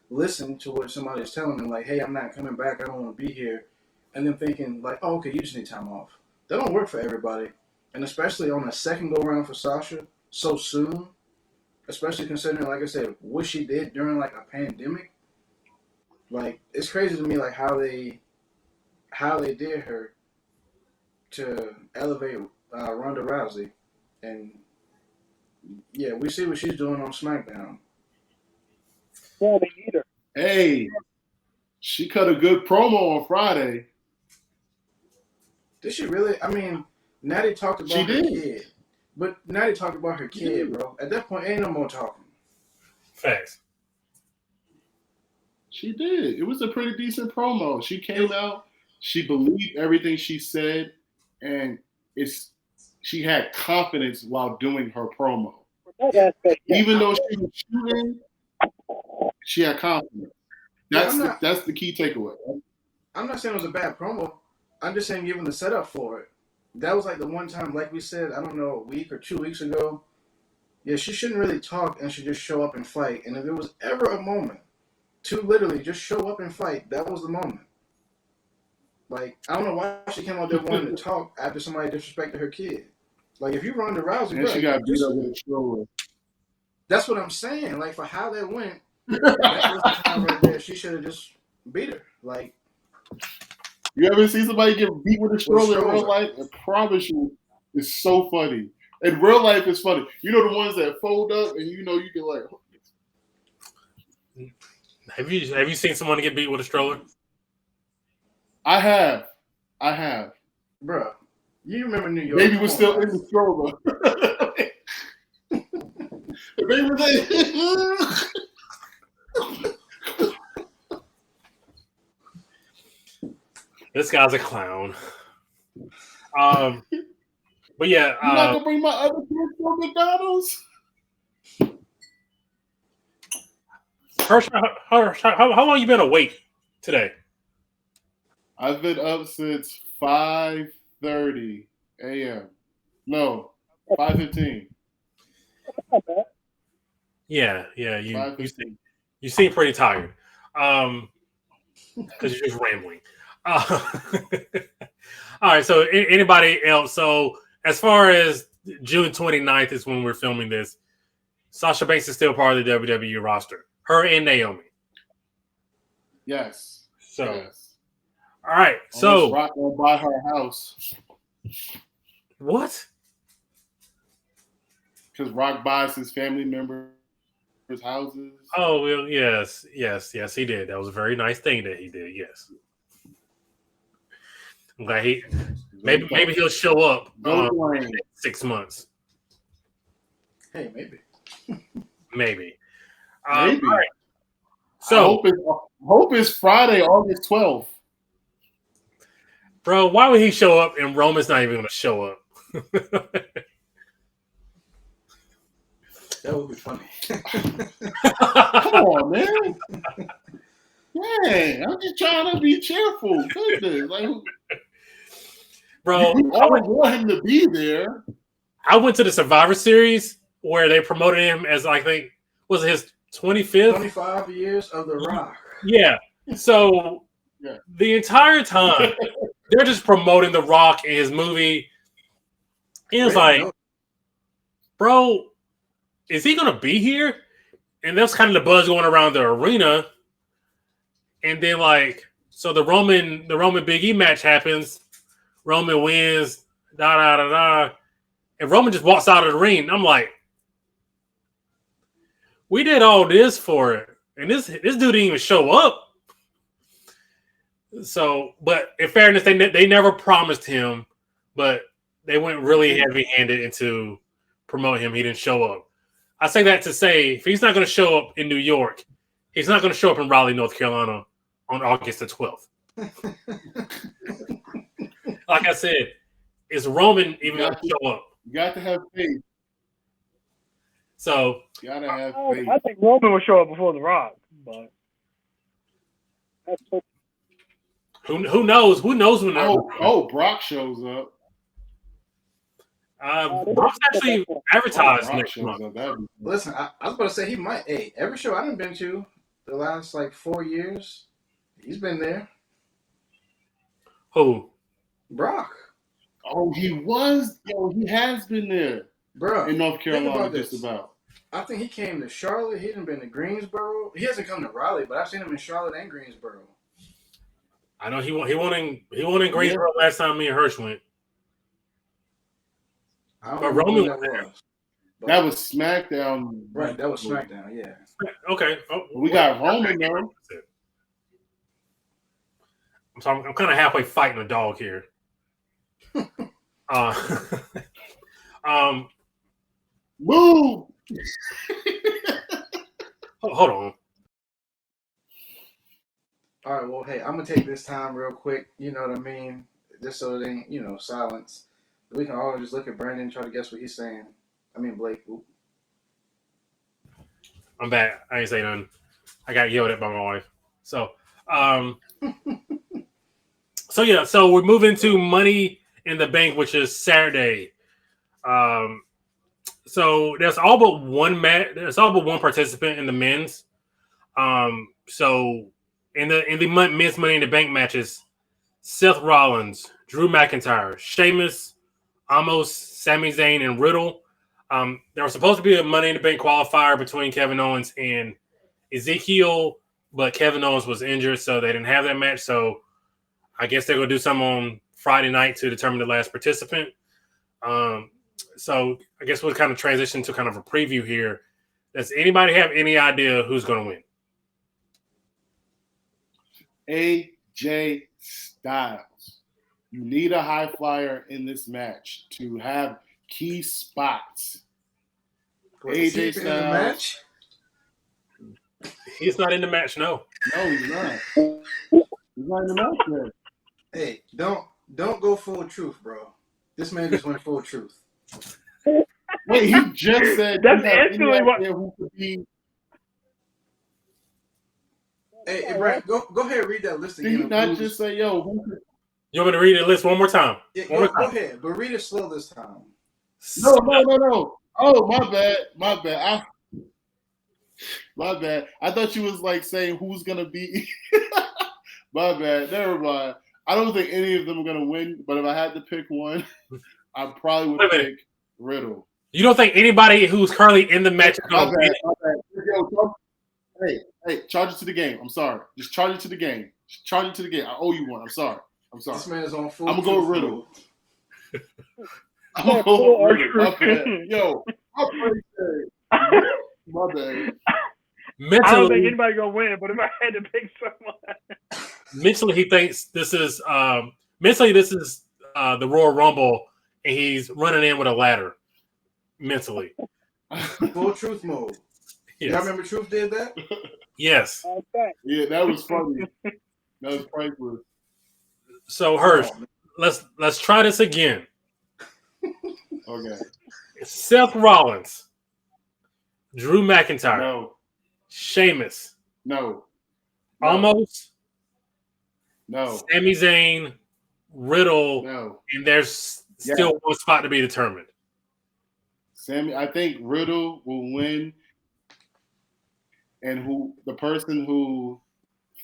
Speaker 4: listen to what somebody's telling them. Like, hey, I'm not coming back. I don't want to be here. And then thinking like, oh, okay, you just need time off. That don't work for everybody. And especially on a second go around for Sasha so soon, especially considering, like I said, what she did during like a pandemic. Like, it's crazy to me, like how they did her to elevate Ronda Rousey. And yeah, we see what she's doing on SmackDown.
Speaker 2: Yeah, they need her.
Speaker 3: Hey, she cut a good promo on Friday.
Speaker 4: Did she really? I mean, Natty talked about
Speaker 3: She
Speaker 4: her
Speaker 3: did.
Speaker 4: kid. But Natty talked about her kid, bro. At that point, ain't no more talking.
Speaker 1: Facts.
Speaker 3: She did. It was a pretty decent promo. She came out. She believed everything she said, and she had confidence while doing her promo. Even though she was shooting, she had confidence. That's the key takeaway.
Speaker 4: I'm not saying it was a bad promo. I'm just saying, given the setup for it, that was like the one time, like we said, I don't know, a week or 2 weeks ago. Yeah, she shouldn't really talk and should just show up and fight. And if there was ever a moment to literally just show up and fight, that was the moment. Like, I don't know why she came out there wanting to talk after somebody disrespected her kid. Like, if you Ronda Rousey,
Speaker 3: And
Speaker 4: bro,
Speaker 3: she got beat up with a stroller.
Speaker 4: that's what I'm saying. Like, for how that went, that was the time right there. She should have just beat her. Like,
Speaker 3: you ever see somebody get beat with a stroller in real life? I promise you, it's so funny. In real life, it's funny. You know the ones that fold up, and you can like.
Speaker 1: Have you seen someone get beat with a stroller?
Speaker 3: I have.
Speaker 4: bro, you remember New York?
Speaker 3: Baby was still in the stroller. The baby was
Speaker 1: This guy's a clown. But yeah,
Speaker 3: you're not gonna bring my other kids to McDonald's.
Speaker 1: Hirsch, how long you been awake today?
Speaker 3: I've been up since 5:30 a.m. No, 5:15.
Speaker 1: Yeah, you seem pretty tired. Because you're just rambling. All right, so anybody else? So as far as June 29th is when we're filming this, Sasha Banks is still part of the WWE roster. Her and Naomi.
Speaker 3: Yes.
Speaker 1: So,
Speaker 3: yes.
Speaker 1: All right. So,
Speaker 3: Rock will buy her a house.
Speaker 1: What?
Speaker 3: Because Rock buys his family members' houses.
Speaker 1: Oh, well, yes, he did. That was a very nice thing that he did. Yes. I'm glad maybe he'll show up in 6 months.
Speaker 4: Hey, maybe.
Speaker 1: Maybe.
Speaker 3: Maybe.
Speaker 1: All right. So
Speaker 3: hope it's Friday, August 12th.
Speaker 1: Bro, why would he show up and Roman's not even going to show up?
Speaker 4: That would be funny.
Speaker 3: Come on, man. Dang, I'm just trying to be cheerful. Goodness. Like,
Speaker 1: bro,
Speaker 3: we all want him to be there.
Speaker 1: I went to the Survivor Series where they promoted him as, I think, was it his 25th?
Speaker 4: 25 years of The Rock.
Speaker 1: Yeah. So the entire time, they're just promoting The Rock in his movie. It was like, bro, is he going to be here? And that's kind of the buzz going around the arena. And then, like, so the Roman Big E match happens. Roman wins, and Roman just walks out of the ring. I'm like, we did all this for it, and this dude didn't even show up. So, but in fairness, they never promised him, but they went really heavy-handed into promoting him. He didn't show up. I say that to say, if he's not going to show up in New York, he's not going to show up in Raleigh, North Carolina on August the 12th. Like I said, is Roman even going to show up?
Speaker 3: You got to have faith.
Speaker 1: So
Speaker 3: you got to have faith.
Speaker 2: I think Roman will show up before The Rock, but
Speaker 1: who knows? Who knows when?
Speaker 3: Brock shows up.
Speaker 1: Brock's actually advertised next month.
Speaker 4: Listen, I was about to say he might. Hey, every show I've been to the last 4 years, he's been there.
Speaker 1: Who?
Speaker 4: Brock.
Speaker 3: Oh, he was. He has been there,
Speaker 4: bro.
Speaker 3: In North Carolina, just about.
Speaker 4: I think he came to Charlotte. He hasn't been to Greensboro. He hasn't come to Raleigh, but I've seen him in Charlotte and Greensboro.
Speaker 1: I know he won in Greensboro last time me and Hirsch went.
Speaker 4: But Roman was there.
Speaker 3: That was SmackDown.
Speaker 4: Right, that was SmackDown, yeah.
Speaker 1: Okay.
Speaker 3: We got Roman though.
Speaker 1: I'm kind of halfway fighting a dog here. Uh, um,
Speaker 3: Move.
Speaker 1: hold on.
Speaker 4: All right, well, hey, I'm gonna take this time real quick. You know what I mean? Just so it ain't, silence. We can all just look at Brandon and try to guess what he's saying. I mean, Blake. Oop.
Speaker 1: I'm back. I ain't say nothing. I got yelled at by my wife. So, so we're moving to Money in the Bank, which is Saturday. So there's all but one There's all but one participant in the men's. So in the men's Money in the Bank matches, Seth Rollins, Drew McIntyre, Sheamus, Amos, Sami Zayn, and Riddle. There was supposed to be a Money in the Bank qualifier between Kevin Owens and Ezekiel, but Kevin Owens was injured, so they didn't have that match. So I guess they're going to do some on Friday night to determine the last participant. So I guess we'll kind of transition to kind of a preview here. Does anybody have any idea who's going to win?
Speaker 3: AJ Styles. You need a high flyer in this match to have key spots. AJ
Speaker 4: In the match?
Speaker 1: He's not in the match, no.
Speaker 3: No, he's not. He's not in the match yet.
Speaker 4: Hey, don't go full truth, bro. This man just went full truth.
Speaker 3: Wait, he just said
Speaker 2: That's
Speaker 3: you have any
Speaker 2: instantly what-
Speaker 3: idea who could be.
Speaker 4: Hey, Brad, go ahead and read that list
Speaker 3: Did
Speaker 4: again.
Speaker 3: you not just say, yo, who could?
Speaker 1: You want me to read the list one more time?
Speaker 4: Yeah,
Speaker 1: One more
Speaker 4: go
Speaker 1: time.
Speaker 4: ahead, but read it slow this time.
Speaker 3: No. Oh, my bad. My bad. I thought you was like saying who's gonna be. My bad. Never mind. I don't think any of them are gonna win, but if I had to pick one, I probably would
Speaker 1: Wait a
Speaker 3: pick Riddle.
Speaker 1: You don't think anybody who's currently in the match is
Speaker 3: My
Speaker 1: going to
Speaker 3: bad.
Speaker 1: win?
Speaker 3: Yo, hey, charge it to the game. I'm sorry. Just charge it to the game. Charge it to the game. I owe you one. I'm sorry.
Speaker 4: This man is on full.
Speaker 3: I'm gonna go with
Speaker 4: truth
Speaker 3: Riddle.
Speaker 4: mode.
Speaker 3: I'm gonna go with Riddle. My bad. Yo, I'm pretty good. My bad.
Speaker 2: I don't think
Speaker 1: Mentally,
Speaker 2: anybody gonna win, but if I had to pick someone,
Speaker 1: mentally, he thinks this is the Royal Rumble, and he's running in with a ladder. Mentally,
Speaker 4: Full truth mode.
Speaker 1: yes.
Speaker 4: Y'all remember Truth did that?
Speaker 1: Yes.
Speaker 3: Yeah, that was funny. That was priceless.
Speaker 1: So Hurst, let's try this again.
Speaker 3: Okay.
Speaker 1: Seth Rollins, Drew McIntyre,
Speaker 3: No.
Speaker 1: Sheamus,
Speaker 3: No.
Speaker 1: Almost,
Speaker 3: No.
Speaker 1: Sami Zayn, Riddle,
Speaker 3: No.
Speaker 1: and there's still one spot to be determined.
Speaker 3: I think Riddle will win, and the person who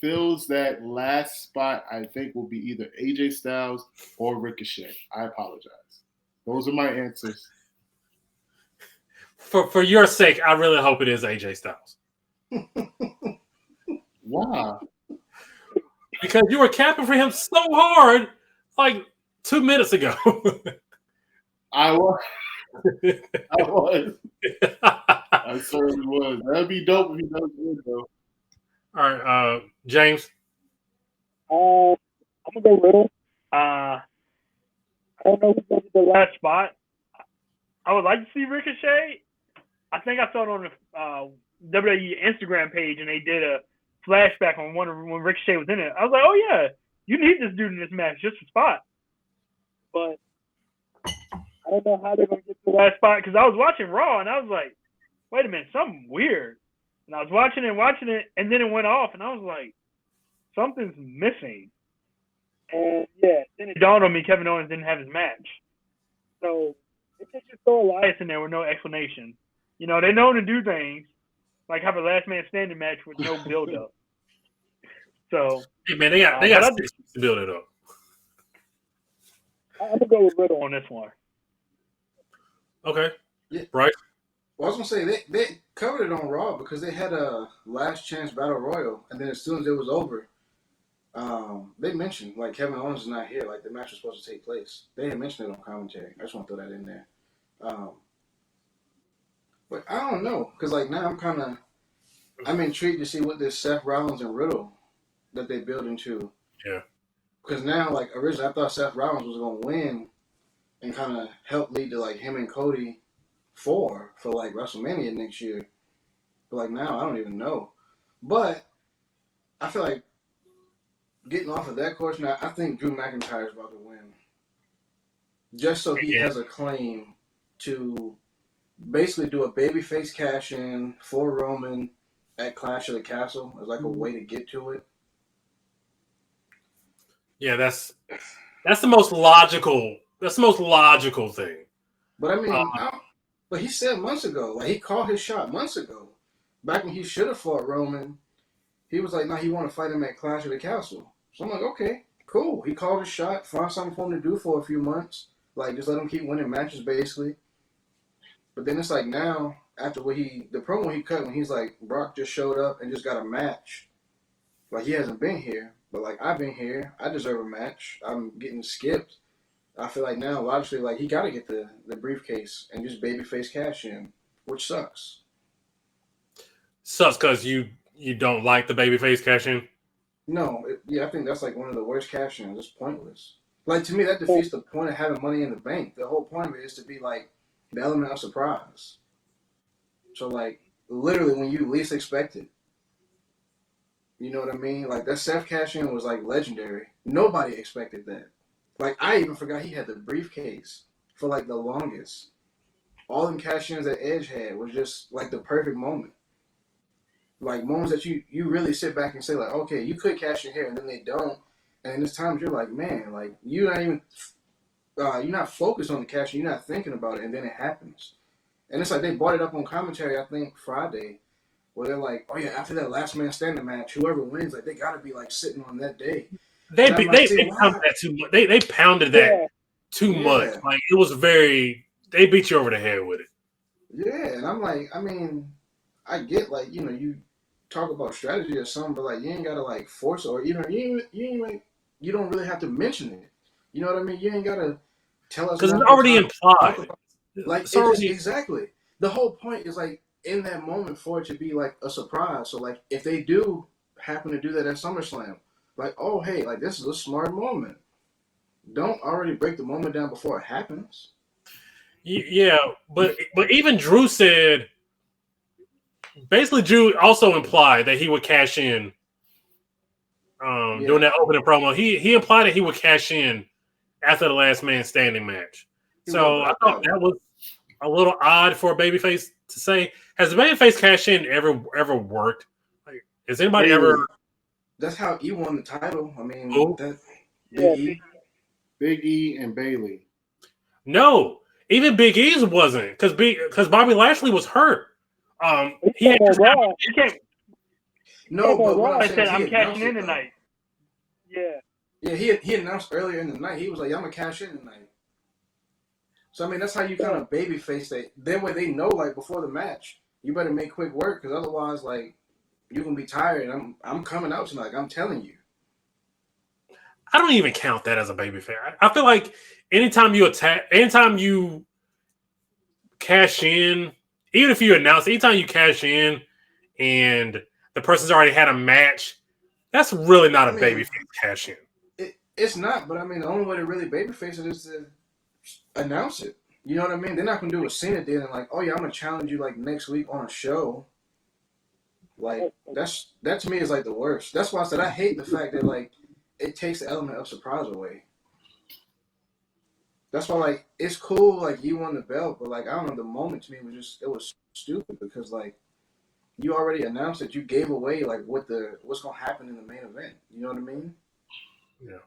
Speaker 3: fills that last spot, I think, will be either AJ Styles or Ricochet. I apologize. Those are my answers.
Speaker 1: For your sake, I really hope it is AJ Styles.
Speaker 3: Why?
Speaker 1: Because you were capping for him so hard like 2 minutes ago.
Speaker 3: I was. I certainly was. That'd be dope if he does good, though.
Speaker 1: All right, James.
Speaker 2: I'm gonna go Riddle. I don't know who's gonna get the last spot. I would like to see Ricochet. I think I saw it on the WWE Instagram page, and they did a flashback on when Ricochet was in it. I was like, oh yeah, you need this dude in this match just for spot. But I don't know how they're gonna get to the last spot because I was watching Raw and I was like, wait a minute, something weird. And I was watching it, and then it went off, and I was like, something's missing. And yeah, then it dawned on me Kevin Owens didn't have his match. So it's just throw Elias in there with no explanation. You know, they're known to do things like have a last man standing match with no build up. So
Speaker 1: Hey man, they got 6 weeks to build it up.
Speaker 2: I'm gonna go with Riddle on this one.
Speaker 1: Okay.
Speaker 4: Yeah.
Speaker 1: Bryce?
Speaker 4: Well, I was gonna say they covered it on Raw because they had a last chance battle royal, and then as soon as it was over, they mentioned like Kevin Owens is not here, like the match was supposed to take place. They had mentioned it on commentary. I just want to throw that in there. But I don't know because like now I'm intrigued to see what this Seth Rollins and Riddle that they build into.
Speaker 1: Yeah.
Speaker 4: Because now, like originally, I thought Seth Rollins was gonna win and kind of help lead to like him and Cody for like WrestleMania next year. But like now, I don't even know. But I feel like getting off of that question, I think Drew McIntyre is about to win, just so he has a claim to basically do a babyface cash in for Roman at Clash of the Castle as like a way to get to it.
Speaker 1: Yeah, that's the most logical. That's the most logical thing.
Speaker 4: But I mean, but he said months ago, like he called his shot months ago, back when he should have fought Roman. He was like, "No, he want to fight him at Clash of the Castle." So I'm like, "Okay, cool." He called his shot, found something for him to do for a few months, like just let him keep winning matches, basically. But then it's like now, after the promo he cut when he's like, Brock just showed up and just got a match. Like he hasn't been here, but like I've been here, I deserve a match. I'm getting skipped. I feel like now, logically, like he got to get the briefcase and just babyface cash in, which sucks.
Speaker 1: Sucks because you don't like the babyface cash in.
Speaker 4: No, I think that's like one of the worst cash ins. It's pointless. Like to me, that defeats the point of having Money in the Bank. The whole point of it is to be like the element of surprise. So like literally when you least expect it. You know what I mean? Like that Seth cash in was like legendary. Nobody expected that. Like I even forgot he had the briefcase for like the longest. All them cash ins that Edge had was just like the perfect moment. Like moments that you really sit back and say like, okay, you could cash in here, and then they don't. And there's times you're like, man, like you're not even you're not focused on the cash, you're not thinking about it, and then it happens. And it's like they brought it up on commentary, I think Friday, where they're like, oh yeah, after that last man standing match, whoever wins, like they gotta be like sitting on that day.
Speaker 1: They pounded that too much. They pounded that too much. Like it was they beat you over the head with it.
Speaker 4: Yeah, and I'm like, I mean, I get like, you know, you talk about strategy or something, but like you ain't gotta like force it, or even you don't really have to mention it. You know what I mean? You ain't gotta tell us
Speaker 1: because it's already implied.
Speaker 4: Like it's already exactly. The whole point is like in that moment for it to be like a surprise. So like if they do happen to do that at SummerSlam, like oh hey, like this is a smart moment. Don't already break the moment down before it happens.
Speaker 1: Yeah, but even Drew said. Basically, Drew also implied that he would cash in during that opening promo. He implied that he would cash in after the last man standing match. So I thought that was a little odd for a babyface to say. Has the babyface cash in ever worked? Like, has anybody ever?
Speaker 4: That's how E won the title. I mean,
Speaker 3: Big E and Bailey.
Speaker 1: No, even Big E's wasn't because Bobby Lashley was hurt. He can't.
Speaker 4: No, but what
Speaker 2: I said I'm cashing in tonight. Yeah.
Speaker 4: Yeah, he announced earlier in the night. He was like, "I'm gonna cash in tonight." So I mean, that's how you kind of babyface that. That way they know, like before the match, you better make quick work because otherwise, like you're gonna be tired. I'm coming out tonight. Like, I'm telling you.
Speaker 1: I don't even count that as a babyface. I feel like anytime you cash in. Even if you announce, anytime you cash in and the person's already had a match, that's really not a babyface cash in.
Speaker 4: It's not, but I mean, the only way to really babyface it is to announce it. You know what I mean? They're not going to do what Cena did and like, oh yeah, I'm going to challenge you like next week on a show. Like, that to me is like the worst. That's why I said I hate the fact that like it takes the element of surprise away. That's why, like, it's cool, like, you won the belt, but, like, I don't know, the moment to me was it was stupid because, like, you already announced that you gave away, like, what's going to happen in the main event. You know what I mean?
Speaker 1: Yeah.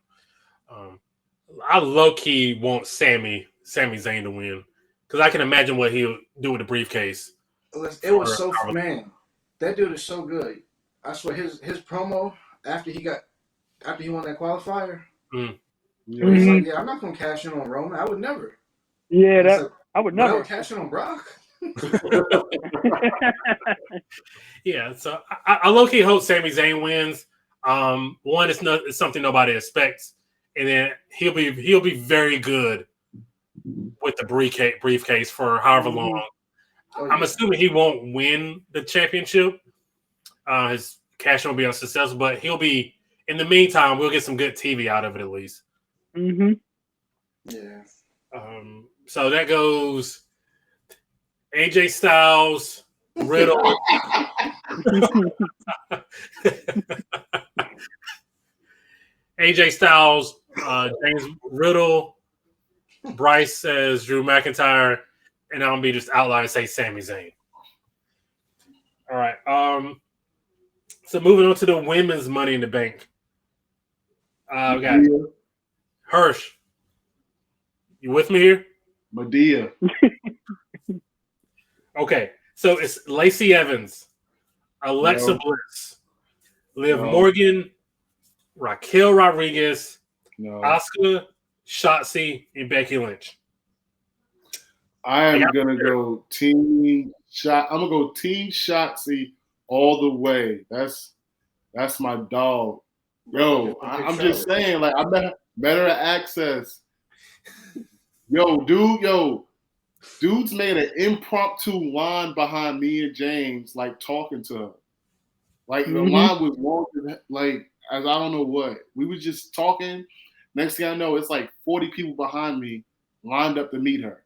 Speaker 1: I low-key want Sami Zayn to win because I can imagine what he'll do with the briefcase.
Speaker 4: It was so, man, that dude is so good. I swear, his promo after he won that qualifier, he's like, yeah, I'm not going to cash in on Roman. I would never.
Speaker 2: Yeah, I would never.
Speaker 4: I would cash in on Brock.
Speaker 1: Yeah, so I low-key hope Sami Zayn wins. One, it's something nobody expects, and then he'll be very good with the briefcase for however long. Oh, yeah. I'm assuming he won't win the championship. His cash won't be unsuccessful, but he'll be. In the meantime, we'll get some good TV out of it at least.
Speaker 2: Mm-hmm.
Speaker 4: Yeah.
Speaker 1: So that goes AJ Styles, Riddle. AJ Styles, James Riddle, Bryce says Drew McIntyre, and I'm gonna be just outline and say Sami Zayn. All right. So moving on to the women's Money in the Bank. We got Hirsch. You with me here?
Speaker 3: Madea.
Speaker 1: Okay. So it's Lacey Evans, Alexa
Speaker 3: No.
Speaker 1: Bliss, Liv
Speaker 3: No.
Speaker 1: Morgan, Raquel Rodriguez,
Speaker 3: No.
Speaker 1: Asuka, Shotzi, and Becky Lynch.
Speaker 3: I am gonna go Team Shot. I'm gonna go Team Shotzi all the way. That's my dog. Yo, I'm just saying, like I better access. Dudes made an impromptu line behind me and James, like talking to her. Like the line was long, like as I don't know what. We was just talking. Next thing I know, it's like 40 people behind me lined up to meet her.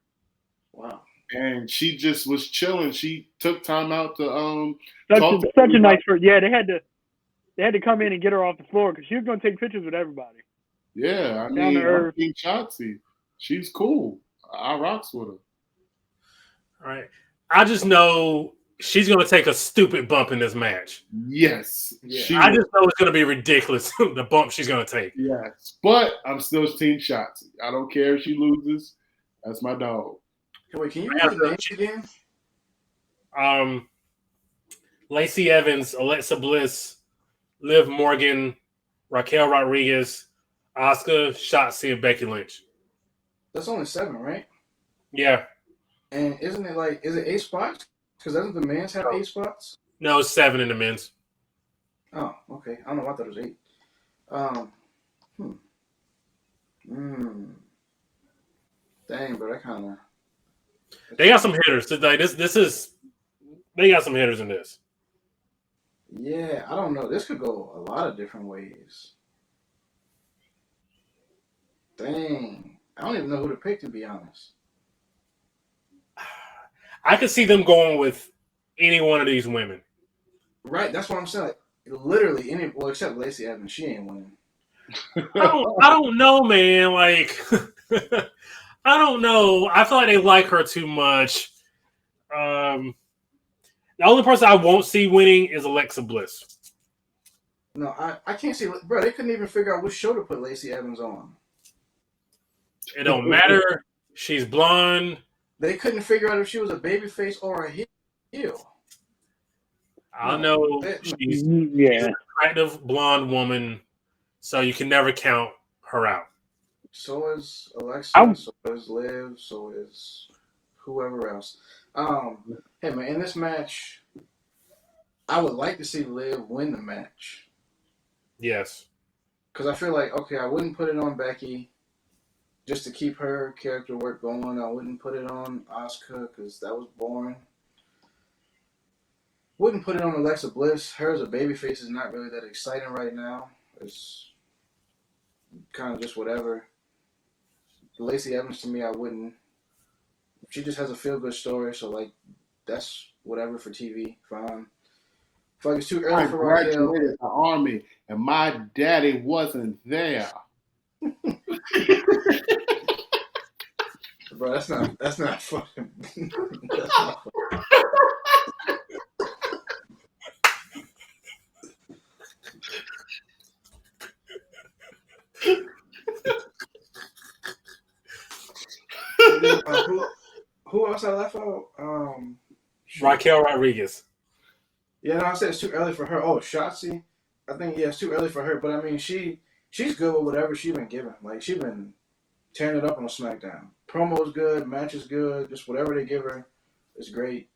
Speaker 4: Wow.
Speaker 3: And she just was chilling. She took time out to
Speaker 2: such a nice person. Yeah, they had to come in and get her off the floor because she was going to take pictures with everybody.
Speaker 3: Yeah, I
Speaker 2: Down
Speaker 3: mean,
Speaker 2: to earth.
Speaker 3: I'm Team Shotzi. She's cool. I rocks with her.
Speaker 1: All right. I just know she's going to take a stupid bump in this match.
Speaker 3: Yes.
Speaker 4: Yeah.
Speaker 1: I just know it's going to be ridiculous, the bump she's going to take.
Speaker 3: Yes. But I'm still Team Shotzi. I don't care if she loses. That's my dog.
Speaker 4: Hey, wait, can you read the names again?
Speaker 1: Lacey Evans, Alexa Bliss, Liv Morgan, Raquel Rodriguez, Asuka, Shotzi, and Becky Lynch.
Speaker 4: That's only 7, right?
Speaker 1: Yeah.
Speaker 4: And isn't it is it 8 spots? Because doesn't the men's have 8 spots?
Speaker 1: No, 7 in the men's.
Speaker 4: Oh, okay. I don't know. I thought it was 8. Dang, bro, that kind of.
Speaker 1: They got some hitters. Like they got some hitters in this.
Speaker 4: Yeah, I don't know. This could go a lot of different ways. Dang. I don't even know who to pick, to be honest.
Speaker 1: I could see them going with any one of these women.
Speaker 4: Right, that's what I'm saying. Like, literally, except Lacey Evans, she ain't winning.
Speaker 1: I don't know, man. Like, I don't know. I feel like they like her too much. The only person I won't see winning is Alexa Bliss.
Speaker 4: No, I can't see. Bro, they couldn't even figure out which show to put Lacey Evans on.
Speaker 1: It don't matter. She's blonde.
Speaker 4: They couldn't figure out if she was a babyface or a heel.
Speaker 1: I know she's an attractive blonde woman, so you can never count her out.
Speaker 4: So is Alexa, so is Liv, so is whoever else. Hey man, in this match, I would like to see Liv win the match.
Speaker 1: Yes.
Speaker 4: Because I feel like, okay, I wouldn't put it on Becky just to keep her character work going. I wouldn't put it on Asuka because that was boring. Wouldn't put it on Alexa Bliss. Her as a babyface is not really that exciting right now. It's kind of just whatever. Lacey Evans, to me, I wouldn't. She just has a feel-good story, so, like, that's whatever for TV. Fine. I feel like it's too early for Raquel.
Speaker 3: I graduated the Army, and my daddy wasn't there.
Speaker 4: Bro, that's not fucking. That's not fucking. Who else I left out?
Speaker 1: Raquel Rodriguez.
Speaker 4: Yeah, no, I said it's too early for her. Oh, Shotzi. I think it's too early for her. But I mean, she's good with whatever she's been given. Like she's been tearing it up on SmackDown. Promo's good, match is good. Just whatever they give her is great.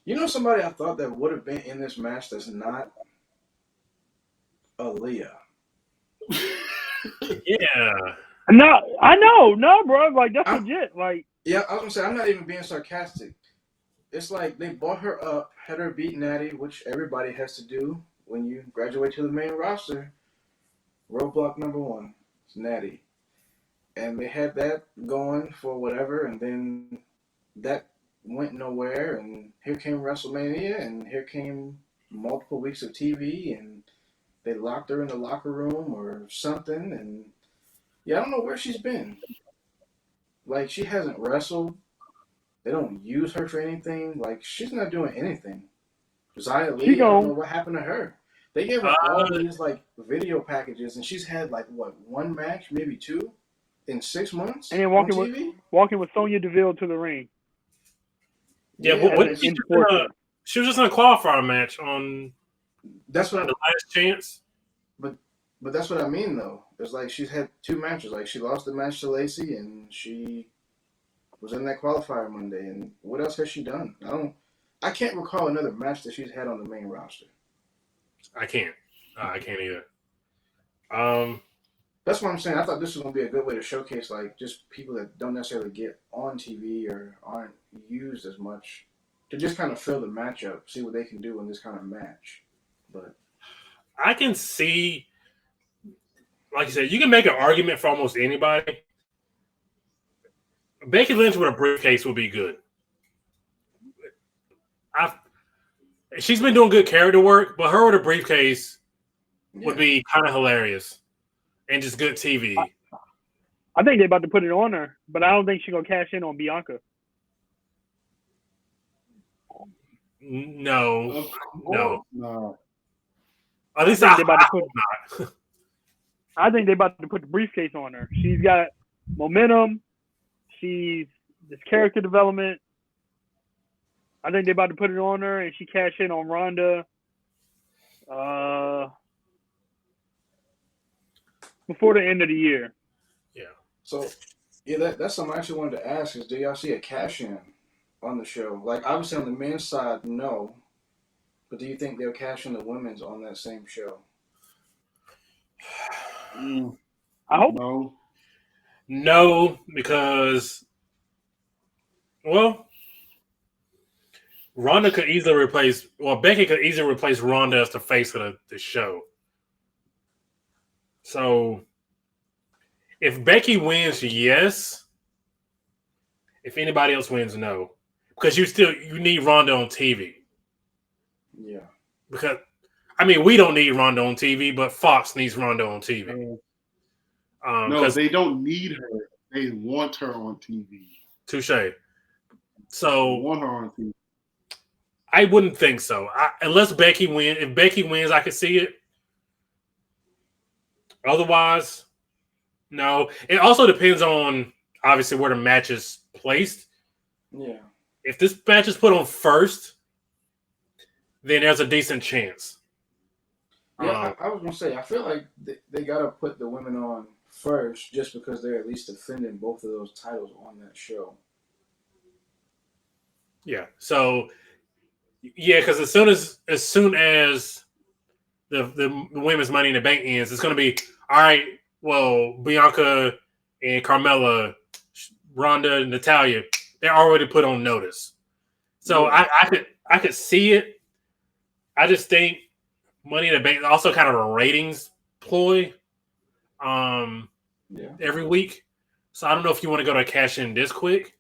Speaker 4: You know somebody I thought that would have been in this match that's not Aaliyah.
Speaker 1: Yeah.
Speaker 2: No, I know. No, bro. Like, that's legit. Like,
Speaker 4: yeah, I was going to say, I'm not even being sarcastic. It's like they bought her up, had her beat Natty, which everybody has to do when you graduate to the main roster. Roadblock number 1. It's Natty. And they had that going for whatever, and then that went nowhere, and here came WrestleMania, and here came multiple weeks of TV, and they locked her in the locker room or something, and yeah, I don't know where she's been. Like, she hasn't wrestled. They don't use her for anything. Like, she's not doing anything. Zia Lee, I don't know what happened to her. They gave her all these, like, video packages, and she's had, like, what, one match, maybe two, in 6 months
Speaker 2: And then
Speaker 4: on TV?
Speaker 2: walking with Sonya Deville to the ring.
Speaker 1: Yeah, she was just in a qualifier match on
Speaker 4: That's what
Speaker 1: the last chance.
Speaker 4: But that's what I mean, though. It's like she's had two matches. Like, she lost the match to Lacey, and she was in that qualifier Monday. And what else has she done? I can't recall another match that she's had on the main roster.
Speaker 1: I can't either.
Speaker 4: That's what I'm saying. I thought this was going to be a good way to showcase, like, just people that don't necessarily get on TV or aren't used as much to just kind of fill the matchup, see what they can do in this kind of match. But
Speaker 1: I can see, like you said, you can make an argument for almost anybody. Becky Lynch with a briefcase would be good. She's been doing good character work, but her with a briefcase would be kind of hilarious and just good TV.
Speaker 2: I think they're about to put it on her, but I don't think she's going to cash in on Bianca.
Speaker 1: No. At
Speaker 2: I
Speaker 1: least
Speaker 2: think they're about to put the briefcase on her. She's got momentum. She's this character development. I think they're about to put it on her, and she cash in on Ronda before the end of the year.
Speaker 1: Yeah.
Speaker 4: So, yeah, that's something I actually wanted to ask is, do y'all see a cash-in on the show? Like, obviously on the men's side, no. But do you think they'll cash in the women's on that same show?
Speaker 2: I hope
Speaker 3: No.
Speaker 1: No, because, well, Becky could easily replace Ronda as the face of the show. So, if Becky wins, yes. If anybody else wins, no. Because you need Ronda on TV.
Speaker 4: Yeah.
Speaker 1: Because, I mean, we don't need Ronda on TV, but Fox needs Ronda on TV.
Speaker 3: No, they don't need her. They want her on TV.
Speaker 1: Touche. So,
Speaker 3: They want her on TV.
Speaker 1: I wouldn't think so. Unless Becky wins. If Becky wins, I could see it. Otherwise, no. It also depends on, obviously, where the match is placed.
Speaker 4: Yeah.
Speaker 1: If this match is put on first, then there's a decent chance.
Speaker 4: Yeah, I was going to say, I feel like they got to put the women on first just because they're at least defending both of those titles on that show.
Speaker 1: Yeah. So, yeah, because as soon as the women's Money in the Bank ends, it's going to be, all right, well, Bianca and Carmella, Ronda, Natalya, they're already put on notice. So I could see it. I just think Money in the Bank is also kind of a ratings ploy every week. So I don't know if you want to go to cash in this quick.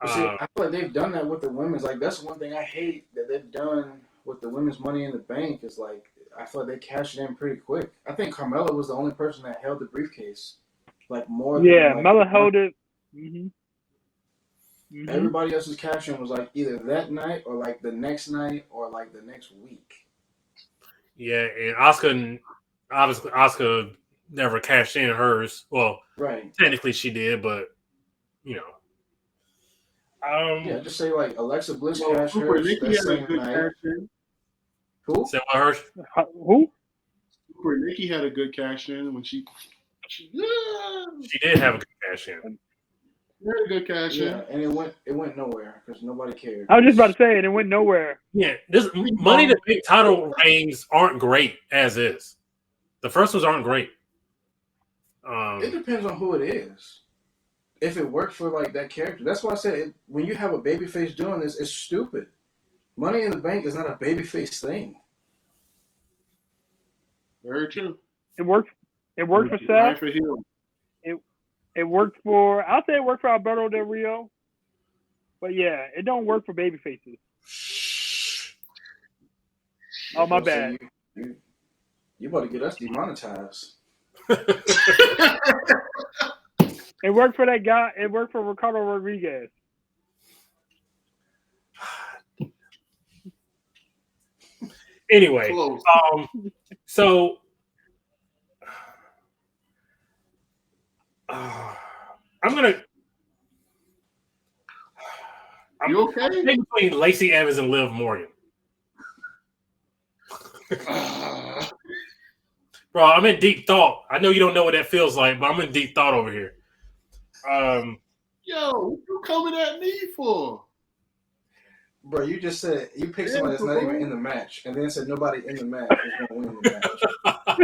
Speaker 4: See, I feel like they've done that with the women's. Like, that's one thing I hate that they've done with the women's Money in the Bank is, like, I feel like they cashed it in pretty quick. I think Carmella was the only person that held the briefcase. Like, more than...
Speaker 2: Yeah,
Speaker 4: like,
Speaker 2: Mella held it. Mm-hmm. Mm-hmm.
Speaker 4: Everybody else's cash in was, like, either that night or, like, the next night or, like, the next week.
Speaker 1: Yeah, and Asuka never cashed in hers. Well,
Speaker 4: right.
Speaker 1: Technically she did, but, you know.
Speaker 4: Yeah, just say, like, Alexa Bliss
Speaker 3: Well,
Speaker 4: cashed
Speaker 3: Super
Speaker 4: hers
Speaker 3: Nikki
Speaker 4: that
Speaker 3: had a
Speaker 4: same
Speaker 3: good
Speaker 4: night.
Speaker 3: cash in.
Speaker 4: Who?
Speaker 1: Say what hers?
Speaker 2: Who?
Speaker 3: Super Nikki had a good cash in when she
Speaker 1: She did have a good cash in.
Speaker 3: had a good cash in.
Speaker 4: Yeah, and it went nowhere because nobody cared.
Speaker 2: I was just about to say it. It went nowhere.
Speaker 1: Yeah, this Money in the Bank title reigns aren't great as is. The first ones aren't great.
Speaker 4: It depends on who it is. If it worked for like that character, that's why I said when you have a babyface doing this, it's stupid. Money in the Bank is not a babyface thing.
Speaker 3: Very true.
Speaker 2: It worked It worked for Seth.
Speaker 3: Right for Hill.
Speaker 2: It worked for. I'll say it worked for Alberto Del Rio. But yeah, it don't work for baby faces. Oh, my bad.
Speaker 4: You about to get us demonetized.
Speaker 2: It worked for that guy. It worked for Ricardo Rodriguez.
Speaker 1: Anyway,
Speaker 3: Close.
Speaker 1: so I'm
Speaker 3: You okay?
Speaker 1: between Lacey Evans and Liv Morgan. Bro, I'm in deep thought. I know you don't know what that feels like, but I'm in deep thought over here.
Speaker 3: Yo, what you coming at me for?
Speaker 4: Bro, you just said you picked somebody that's not even in the match, and then said nobody in the match is going to win the match.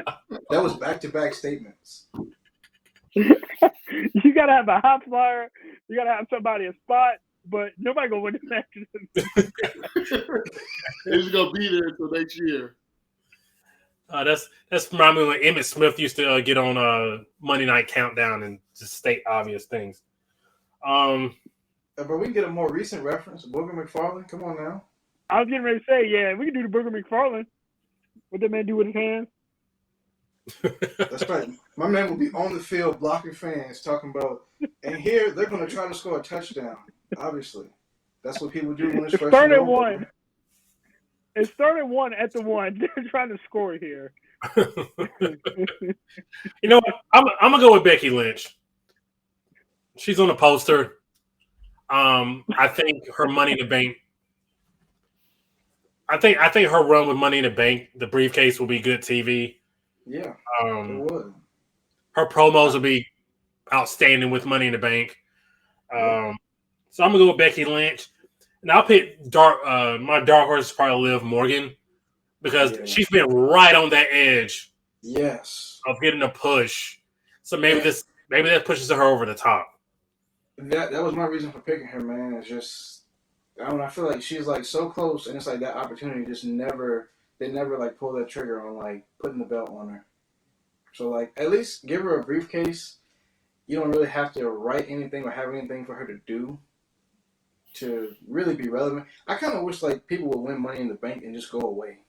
Speaker 4: That was back-to-back statements.
Speaker 2: You gotta have a high flyer. You gotta have somebody a spot, but nobody gonna win the match.
Speaker 3: They're just gonna be there until next year.
Speaker 1: That's remind me when Emmitt Smith used to get on Monday Night Countdown and just state obvious things.
Speaker 4: But we can get a more recent reference. Booger McFarlane, come on now.
Speaker 2: I was getting ready to say, yeah, we can do the Booger McFarlane. What that man do with his hands?
Speaker 4: That's right. My man will be on the field blocking fans, talking about, and here they're going to try to score a touchdown. Obviously, that's what people do when it's
Speaker 2: It
Speaker 4: fresh.
Speaker 2: started one. It started one at the one. They're trying to score here.
Speaker 1: You know what? I'm gonna go with Becky Lynch. She's on the poster. I think her Money in the Bank. I think her run with Money in the Bank, the briefcase, will be good TV.
Speaker 4: Yeah,
Speaker 1: it
Speaker 4: would.
Speaker 1: Her promos will be outstanding with Money in the Bank. So I'm gonna go with Becky Lynch, and I'll pick my dark horse is probably Liv Morgan because she's been right on that edge.
Speaker 4: Yes,
Speaker 1: of getting a push. So maybe that pushes her over the top.
Speaker 4: That was my reason for picking her, man. It's just I feel like she's like so close, and it's like that opportunity just never. They never like pull that trigger on like putting the belt on her. So like at least give her a briefcase. You don't really have to write anything or have anything for her to do to really be relevant. I kind of wish like people would win Money in the Bank and just go away.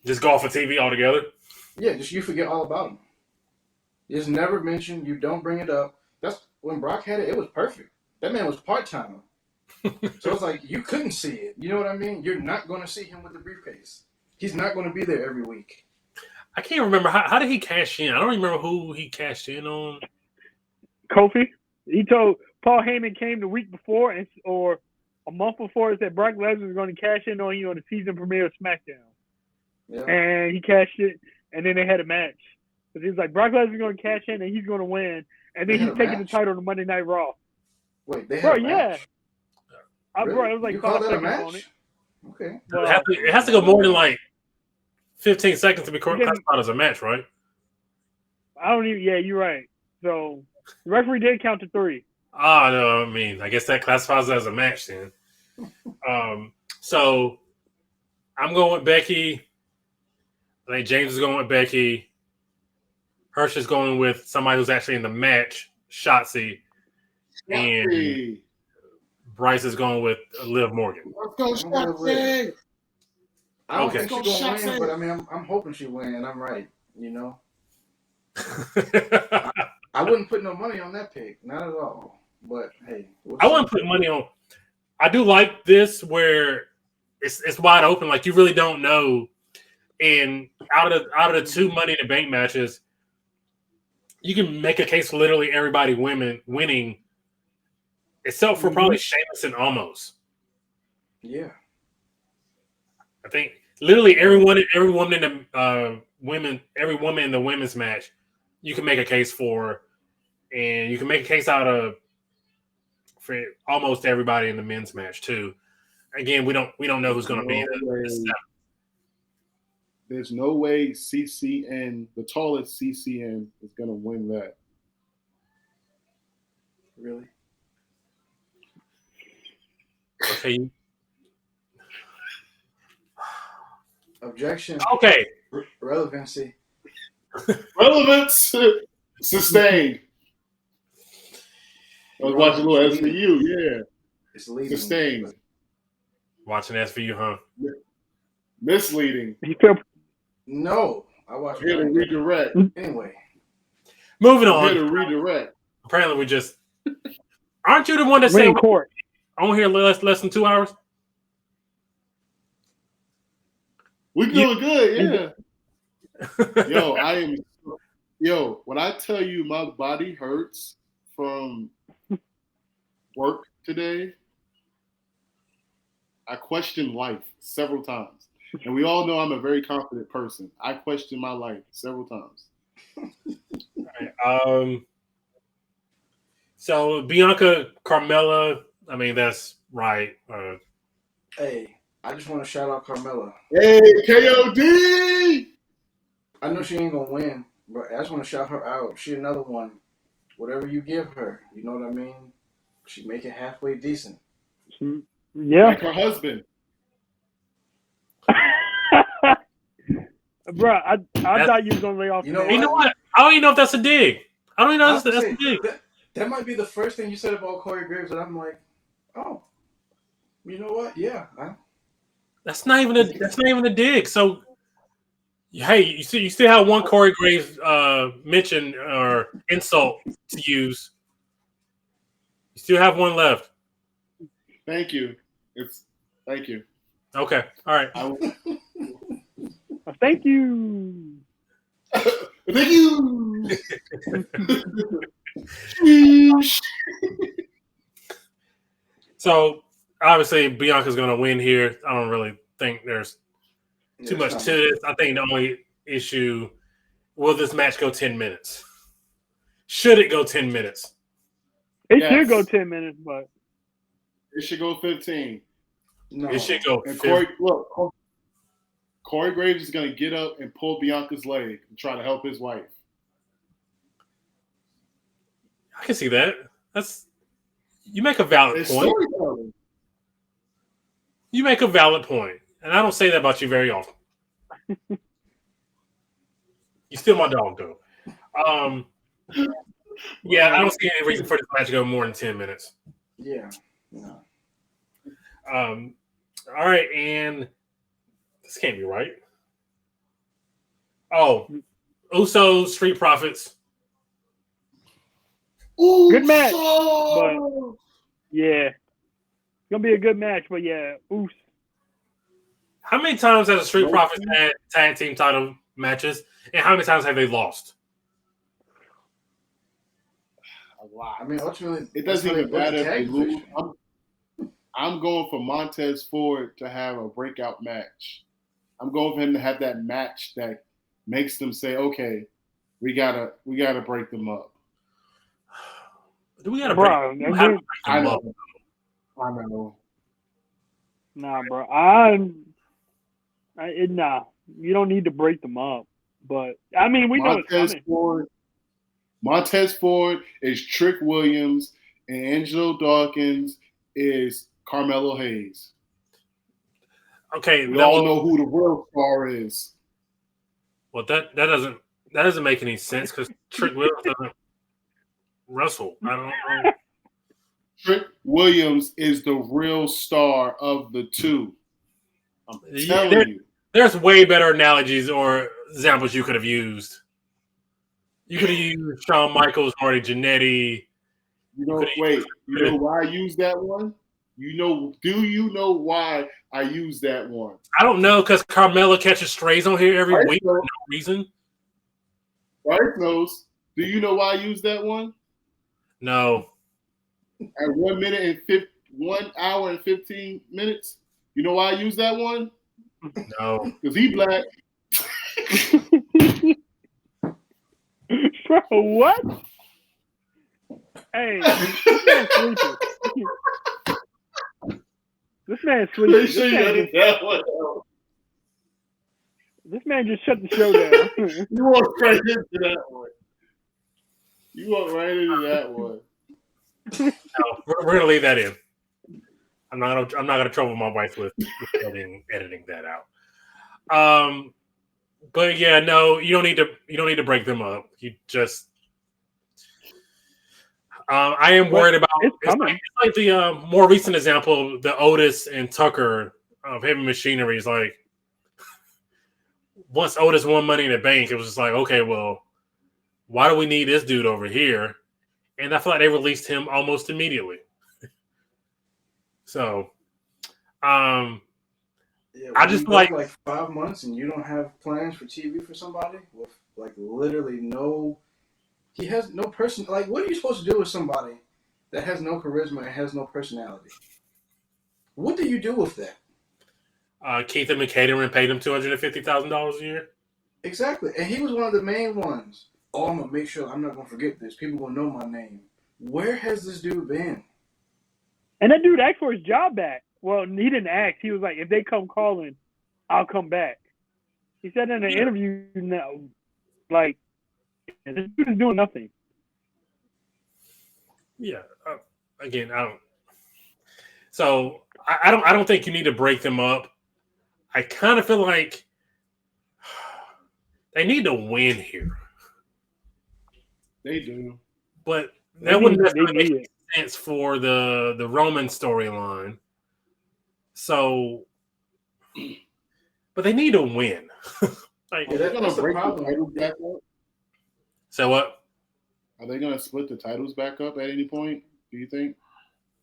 Speaker 1: Just go off of TV altogether?
Speaker 4: Yeah, just you forget all about them. It's never mentioned. You don't bring it up. That's when Brock had it. It was perfect. That man was part-time. So it's like you couldn't see it. You know what I mean? You're not going to see him with the briefcase. He's not going to be there every week.
Speaker 1: I can't remember. How did he cash in? I don't remember who he cashed in on.
Speaker 2: Kofi. He told Paul Heyman came the week before or a month before and said Brock Lesnar was going to cash in on you on the season premiere of SmackDown.
Speaker 4: Yeah.
Speaker 2: And he cashed it, and then they had a match. Because he was like, Brock Lesnar's going to cash in, and he's going to win. And then he's taking the title to Monday Night Raw.
Speaker 4: Wait, they had a match?
Speaker 2: Really? Bro, it was like
Speaker 4: you
Speaker 2: 5
Speaker 4: call that a
Speaker 2: seconds
Speaker 4: match?
Speaker 2: on it.
Speaker 4: Okay.
Speaker 1: It has to go more than like 15 seconds to be classified as a match, right?
Speaker 2: I don't even. Yeah, you're right. So the referee did count to 3.
Speaker 1: No, I mean, I guess that classifies as a match then. So I'm going with Becky. I think James is going with Becky. Hirsch is going with somebody who's actually in the match, Shotzi. And Bryce is going with Liv Morgan.
Speaker 3: Let's go, Shotzi.
Speaker 4: I don't think she's going to win, but I mean, I'm hoping she wins, and I'm right, you know? I wouldn't put no money on that pick, not at all. But, hey.
Speaker 1: I wouldn't put money on. I do like this where it's wide open. Like, you really don't know. And out of the 2 Money in the Bank matches, you can make a case for literally everybody winning, except for probably Sheamus and Omos.
Speaker 4: Yeah.
Speaker 1: I think literally every woman in the women's match, you can make a case for, and you can make a case for almost everybody in the men's match too. Again, we don't know who's going to be the
Speaker 3: There's no way CCN, the tallest CCN, is going to win that.
Speaker 4: Really?
Speaker 1: Okay.
Speaker 4: Objection.
Speaker 1: Okay.
Speaker 4: Relevancy.
Speaker 3: Relevance sustained. I was watching a little SVU. Yeah,
Speaker 4: It's leading.
Speaker 3: sustained.
Speaker 1: Watching SVU, huh?
Speaker 3: Misleading.
Speaker 2: You feel
Speaker 4: No, I watched.
Speaker 3: Here to redirect.
Speaker 4: Anyway,
Speaker 1: Moving
Speaker 3: Here
Speaker 1: on.
Speaker 3: to redirect.
Speaker 1: Apparently, we just aren't you the one that
Speaker 2: we
Speaker 1: said
Speaker 2: in court.
Speaker 1: on here less than 2 hours?
Speaker 3: We doing good, yeah. Yo, when I tell you my body hurts from work today, I questioned life several times. And we all know I'm a very confident person. I questioned my life several times.
Speaker 1: So Bianca Carmella, I mean that's right.
Speaker 4: hey, I just want to shout out Carmella.
Speaker 3: Hey, KOD!
Speaker 4: I know she ain't gonna win, but I just want to shout her out. She another one. Whatever you give her, you know what I mean? She make it halfway decent.
Speaker 2: Yeah.
Speaker 3: Like her husband.
Speaker 2: Bro, I thought you was gonna lay off.
Speaker 4: You know
Speaker 2: the
Speaker 1: You know what? I don't even know if that's a dig. I don't even know if that's a dig.
Speaker 4: That might be the first thing you said about Corey Graves, and I'm like, oh, you know what? Yeah.
Speaker 1: That's not even a dig. So, hey, you still have one Corey Graves mention or insult to use. You still have one left.
Speaker 3: Thank you. Thank you.
Speaker 1: Okay, all right.
Speaker 2: Thank you.
Speaker 3: Thank you.
Speaker 1: So obviously Bianca's going to win here. I don't really think there's too much to this. I think the only issue, will this match go 10 minutes? Should it go 10 minutes?
Speaker 2: It
Speaker 3: Yes.
Speaker 2: should go 10 minutes, but
Speaker 3: It should go 15.
Speaker 4: No.
Speaker 1: It should go
Speaker 3: And
Speaker 1: 15.
Speaker 3: Corey Graves is going to get up and pull Bianca's leg and try to help his wife.
Speaker 1: I can see that. You make a valid
Speaker 3: It's
Speaker 1: point.
Speaker 3: storytelling.
Speaker 1: You make a valid point. And I don't say that about you very often. You're still my dog, though. Yeah, I don't see any reason for this match to go more than 10 minutes.
Speaker 4: Yeah. No.
Speaker 1: All right, and this can't be right. Oh, Usos, Street Profits.
Speaker 3: Ooh,
Speaker 2: Good match, but yeah, it's gonna be a good match. But yeah, oof.
Speaker 1: How many times has the Street Profits had tag team title matches, and how many times have they lost?
Speaker 3: A lot.
Speaker 4: I mean, ultimately,
Speaker 3: It doesn't even matter if they
Speaker 4: tag
Speaker 3: lose.
Speaker 4: division.
Speaker 3: I'm going for Montez Ford to have a breakout match. I'm going for him to have that match that makes them say, "Okay, we gotta break them up."
Speaker 1: Do we gotta
Speaker 2: Bro,
Speaker 1: break them
Speaker 3: I
Speaker 1: up?
Speaker 3: know. I know.
Speaker 2: Nah, bro. Nah. You don't need to break them up. But I mean, we know it's coming.
Speaker 3: Montez Ford is Trick Williams, and Angelo Dawkins is Carmelo Hayes.
Speaker 1: Okay,
Speaker 3: We all know who the real star is.
Speaker 1: Well, that doesn't make any sense because Trick Williams doesn't wrestle. I don't know.
Speaker 3: Trick Williams is the real star of the two. I'm telling you.
Speaker 1: There's way better analogies or examples you could have used. You could have used Shawn Michaels, Marty Jannetty.
Speaker 3: You know why I use that one? Do you know why I use that one?
Speaker 1: I don't know because Carmella catches strays on here every week for no reason.
Speaker 3: Bryce knows. Do you know why I use that one?
Speaker 1: No.
Speaker 3: At 1 hour and 15 minutes. You know why I use that one?
Speaker 1: No.
Speaker 3: Because he black.
Speaker 2: Bro, what? Hey, this man's sleeping. This man's sleeping.
Speaker 3: Make sure you edit that one out.
Speaker 2: This man just shut the show down.
Speaker 3: You walked right into that one. You walked right into that one.
Speaker 1: No, we're gonna leave that in. I'm not gonna trouble my wife with editing that out. But yeah, no, you don't need to break them up. You just I am worried about
Speaker 2: It's
Speaker 1: it's
Speaker 2: coming.
Speaker 1: like the more recent example, the Otis and Tucker of Heavy Machinery is like once Otis won Money in the Bank, it was just like, okay, well, why do we need this dude over here? And I feel like they released him almost immediately. So,
Speaker 4: Yeah,
Speaker 1: I just
Speaker 4: you go
Speaker 1: like,
Speaker 4: like 5 months and you don't have plans for TV for somebody with like literally no. He has no person. Like, what are you supposed to do with somebody that has no charisma and has no personality? What do you do with that?
Speaker 1: Keith and McCaterin paid him $250,000 a year.
Speaker 4: Exactly, and he was one of the main ones. Oh, I'm gonna make sure I'm not gonna forget this. People gonna know my name. Where has this dude been?
Speaker 2: And that dude asked for his job back. Well, he didn't ask. He was like, if they come calling, I'll come back. He said in an interview now, like, this dude is doing nothing.
Speaker 1: Yeah. Again, I don't. So I don't think you need to break them up. I kind of feel like they need to win here,
Speaker 3: They do.
Speaker 1: but
Speaker 2: They
Speaker 1: that wouldn't
Speaker 2: need
Speaker 1: necessarily make
Speaker 2: it.
Speaker 1: sense for the Roman storyline. So, but they need to win. Like,
Speaker 4: Yeah,
Speaker 3: Are they gonna
Speaker 4: that's the
Speaker 3: break the
Speaker 4: problem.
Speaker 3: titles back up?
Speaker 1: so what?
Speaker 3: Are they gonna split the titles back up at any point? Do you think?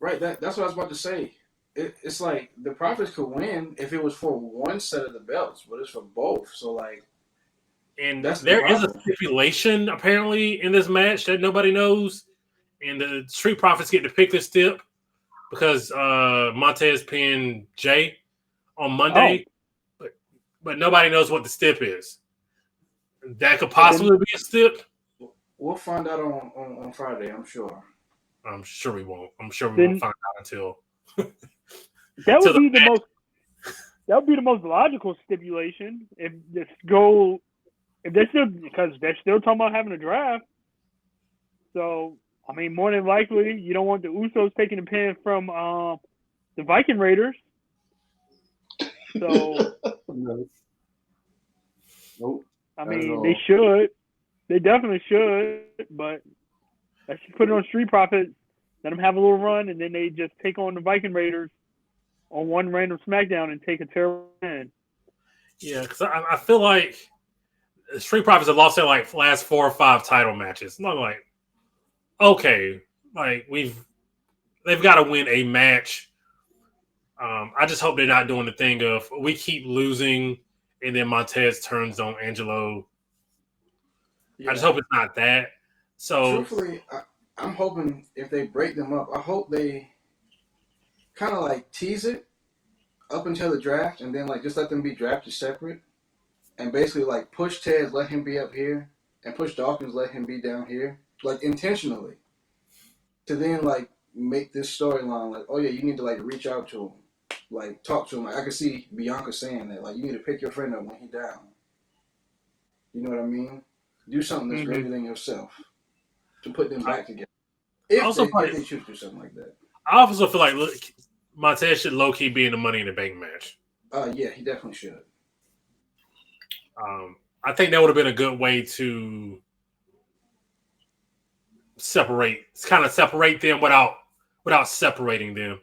Speaker 4: Right, that's what I was about to say. It's like the Profits could win if it was for one set of the belts, but it's for both. So like,
Speaker 1: And
Speaker 4: that's the
Speaker 1: there is a
Speaker 4: problem.
Speaker 1: stipulation apparently in this match that nobody knows, and the Street Profits get to pick this stip because Montez pinned Jay on Monday, but nobody knows what the stip is. That could possibly be a stip.
Speaker 4: We'll find out on Friday, I'm sure.
Speaker 1: I'm sure we won't. I'm sure we
Speaker 2: Then-
Speaker 1: won't find out until
Speaker 2: That
Speaker 1: To
Speaker 2: would
Speaker 1: the
Speaker 2: be the most. That would be the most logical stipulation if this go. If they're still because they're still talking about having a draft. So I mean, more than likely, you don't want the Usos taking the pin from the Viking Raiders. So
Speaker 3: No. Nope.
Speaker 2: I
Speaker 3: Not at
Speaker 2: mean,
Speaker 3: all.
Speaker 2: they should. They definitely should, but let's just put it on Street Profits. Let them have a little run, and then they just take on the Viking Raiders on one random SmackDown and take a terrible win.
Speaker 1: yeah, because I feel like the Street Profits have lost their like last 4 or 5 title matches. And I'm like, okay, like they've got to win a match. I just hope they're not doing the thing of we keep losing and then Montez turns on Angelo.
Speaker 4: Yeah.
Speaker 1: I just hope it's not that. So
Speaker 4: Truthfully, I'm hoping if they break them up, I hope they kind of like tease it up until the draft, and then like just let them be drafted separate, and basically like push Tez, let him be up here, and push Dawkins, let him be down here, like intentionally, to then like make this storyline like, oh yeah, you need to like reach out to him, like talk to him. Like, I could see Bianca saying that, like, you need to pick your friend up when he's down. You know what I mean? Do something that's greater than yourself to put them back together. If they choose to do something like that.
Speaker 1: I also feel like Montez should low key be in the Money in the Bank match.
Speaker 4: Yeah, he definitely should.
Speaker 1: I think that would have been a good way to separate them without separating them.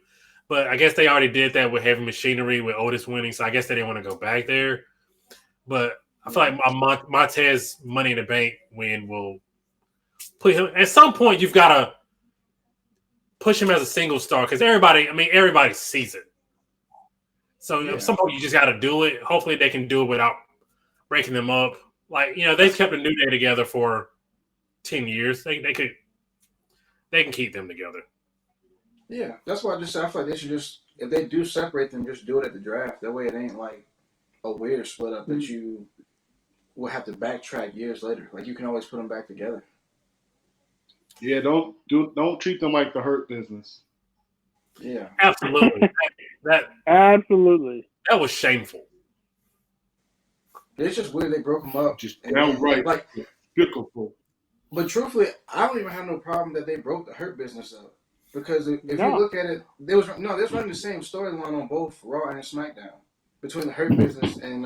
Speaker 1: But I guess they already did that with Heavy Machinery with Otis winning, so I guess they didn't want to go back there. But I feel like Montez Money in the Bank win will put him at some point. You've got to push him as a single star because everybody sees it. So at some point you just got to do it. Hopefully they can do it without breaking them up. Like, they've kept a New Day together for 10 years. They can keep them together.
Speaker 4: Yeah, that's why I just said I feel like they should just, if they do separate them, just do it at the draft. That way it ain't like a weird split up that you will have to backtrack years later. Like, you can always put them back together.
Speaker 3: Yeah, don't treat them like the Hurt Business.
Speaker 4: Yeah,
Speaker 1: Absolutely.
Speaker 2: Absolutely.
Speaker 1: That was shameful.
Speaker 4: it's just weird they broke them up.
Speaker 3: Just
Speaker 4: And
Speaker 3: downright
Speaker 4: like,
Speaker 3: despicable.
Speaker 4: but truthfully, I don't even have no problem that they broke the Hurt Business up. Because if you look at it, they was running the same storyline on both Raw and SmackDown between the Hurt Business and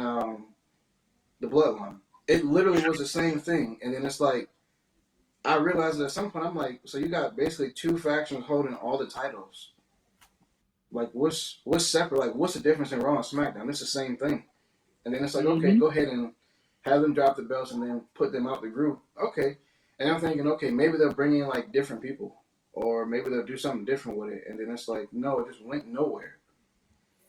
Speaker 4: the Bloodline. It literally was the same thing. And then it's like, I realized at some point, I'm like, so you got basically two factions holding all the titles. Like, what's separate? Like, what's the difference in Raw and SmackDown? It's the same thing. And then it's like, okay, go ahead and have them drop the belts and then put them out the group. Okay. And I'm thinking, okay, maybe they'll bring in like different people, or maybe they'll do something different with it. And then it's like, no, it just went nowhere.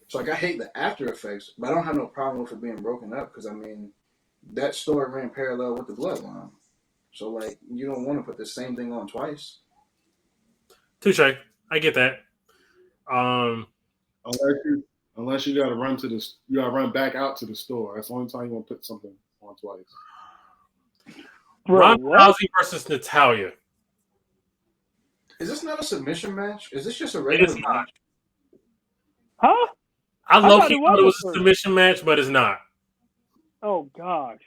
Speaker 4: So like, I hate the after effects, but I don't have no problem with it being broken up because I mean, that story ran parallel with the Bloodline. So like, you don't want to put the same thing on twice.
Speaker 1: Touche. I get that.
Speaker 3: Unless you got to run back out to the store. That's the only time you want to put something on twice.
Speaker 1: Ronda Rousey versus Natalya.
Speaker 4: Is this not a submission match? Is this just a regular match?
Speaker 2: Huh?
Speaker 1: I thought it was a submission match, but it's not.
Speaker 2: Oh gosh.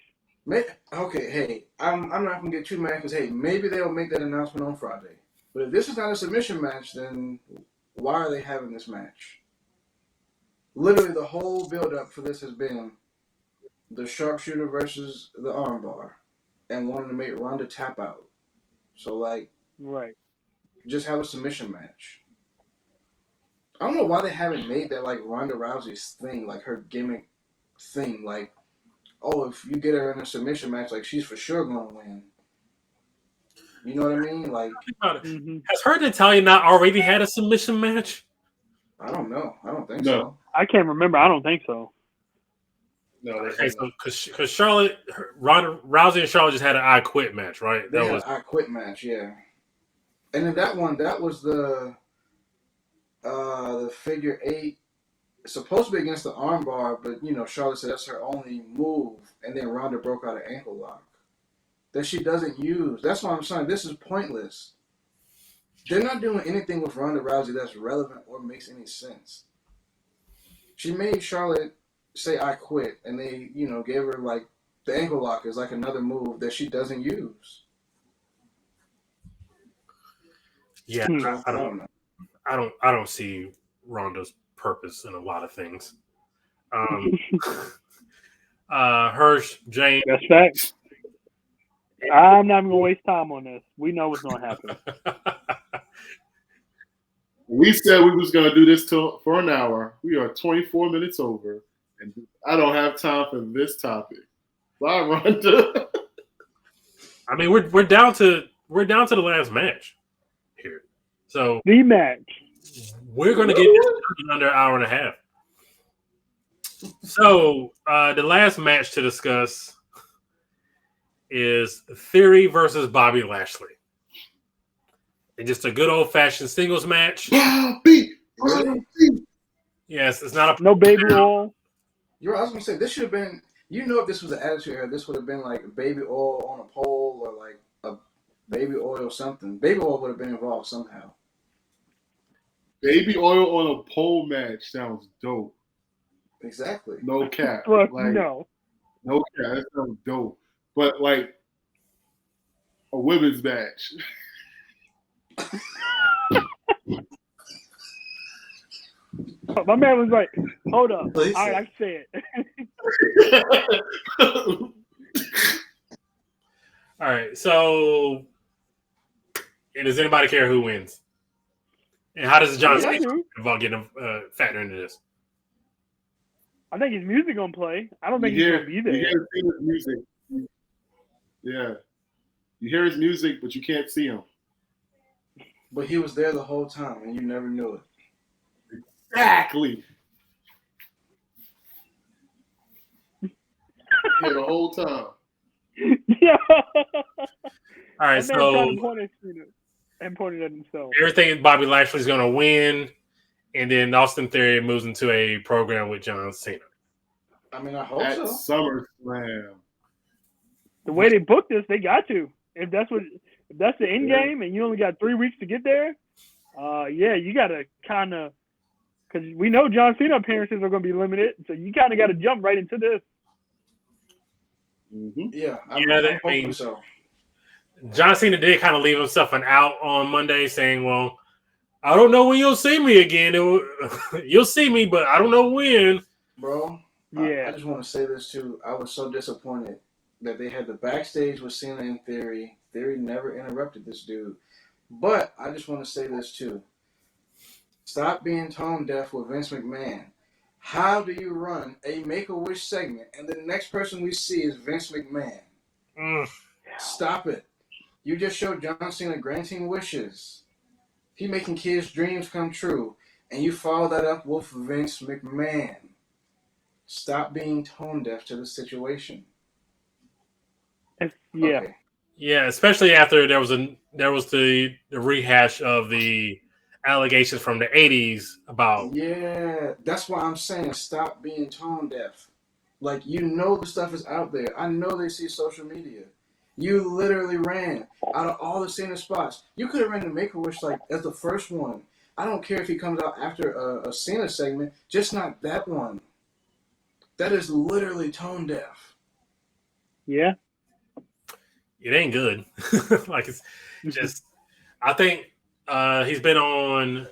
Speaker 4: Okay, hey, I'm not gonna get too mad because hey, maybe they'll make that announcement on Friday. But if this is not a submission match, then why are they having this match? Literally, the whole build-up for this has been the sharpshooter versus the armbar, and wanting to make Ronda tap out. So like,
Speaker 2: right,
Speaker 4: just have a submission match. I don't know why they haven't made that like Ronda Rousey's thing, like her gimmick thing. Like, oh, if you get her in a submission match, like she's for sure gonna win. You know what I mean? Like,
Speaker 1: has her Natalya not already had a submission match?
Speaker 4: I don't know. I don't think so.
Speaker 2: I can't remember. I don't think so.
Speaker 3: No,
Speaker 1: okay, so because Charlotte, Rousey and Charlotte just had an I Quit match, right?
Speaker 4: That was an I Quit match, yeah. And then that was the figure 8, supposed to be against the armbar, but you know Charlotte said that's her only move, and then Ronda broke out an ankle lock that she doesn't use. That's why I'm saying this is pointless. They're not doing anything with Ronda Rousey that's relevant or makes any sense. She made Charlotte say I quit, and they, you know, gave her like the ankle lock is like another move that she doesn't use.
Speaker 1: Yeah, I don't see Ronda's purpose in a lot of things. Hirsch, James.
Speaker 2: That's facts. I'm not even gonna waste time on this. We know what's gonna happen.
Speaker 3: We said we was gonna do this for an hour. We are 24 minutes over, and I don't have time for this topic. Bye, Ronda.
Speaker 1: I mean, we're down to the last match here, so
Speaker 2: the match.
Speaker 1: We're gonna get this in under an hour and a half. So the last match to discuss is Theory versus Bobby Lashley. And just a good old-fashioned singles match.
Speaker 3: Bobby.
Speaker 1: Yes, it's not
Speaker 2: no baby oil.
Speaker 4: I was gonna say this should have been. You know, if this was an Attitude Era, this would have been like baby oil on a pole or like a baby oil or something. Baby oil would have been involved somehow.
Speaker 3: Baby oil on a pole match sounds dope.
Speaker 4: Exactly.
Speaker 3: No cap.
Speaker 2: Look,
Speaker 3: like,
Speaker 2: no
Speaker 3: cap. That sounds dope. But like a women's match.
Speaker 2: My man was like, hold up. All right, I can say
Speaker 1: it. All right, so and does anybody care who wins? And how does John Cena involve getting factor into this?
Speaker 2: I think his music gonna play. I don't think he's gonna be there.
Speaker 3: You hear his music. Yeah. You hear his music, but you can't see him.
Speaker 4: But he was there the whole time, and you never knew it.
Speaker 3: Exactly. Yeah, the whole time.
Speaker 2: Yeah.
Speaker 1: All right, so
Speaker 2: and pointed at himself.
Speaker 1: Everything Bobby Lashley's going to win, and then Austin Theory moves into a program with John Cena.
Speaker 4: I mean, I hope
Speaker 3: at
Speaker 4: so.
Speaker 3: SummerSlam.
Speaker 2: The way they booked this, they got to. If that's the end game, and you only got 3 weeks to get there, yeah, you got to kind of, because we know John Cena appearances are going to be limited, so you kind of got to jump right into this.
Speaker 3: Mm-hmm.
Speaker 4: Yeah,
Speaker 1: I'm hoping so. John Cena did kind of leave himself an out on Monday, saying, "Well, I don't know when you'll see me again. You'll see me, but I don't know when."
Speaker 4: Bro,
Speaker 2: Yeah.
Speaker 4: I just want to say this too. I was so disappointed that they had the backstage with Cena and Theory. Theory never interrupted this dude. But I just want to say this too. Stop being tone deaf with Vince McMahon. How do you run a Make-A-Wish segment and the next person we see is Vince McMahon? Stop it. You just showed John Cena granting wishes. He making kids' dreams come true. And you follow that up with Vince McMahon. Stop being tone deaf to the situation.
Speaker 2: Yeah.
Speaker 4: Okay.
Speaker 1: Yeah, especially after there was the rehash of the allegations from the 80s about
Speaker 4: Yeah, that's why I'm saying stop being tone deaf. Like, you know the stuff is out there. I know they see social media. You literally ran out of all the Cena spots. You could have ran the Make-A-Wish like as the first one. I don't care if he comes out after a Cena segment, just not that one. That is literally tone deaf.
Speaker 2: Yeah.
Speaker 1: it ain't good. Like it's just I think he's been on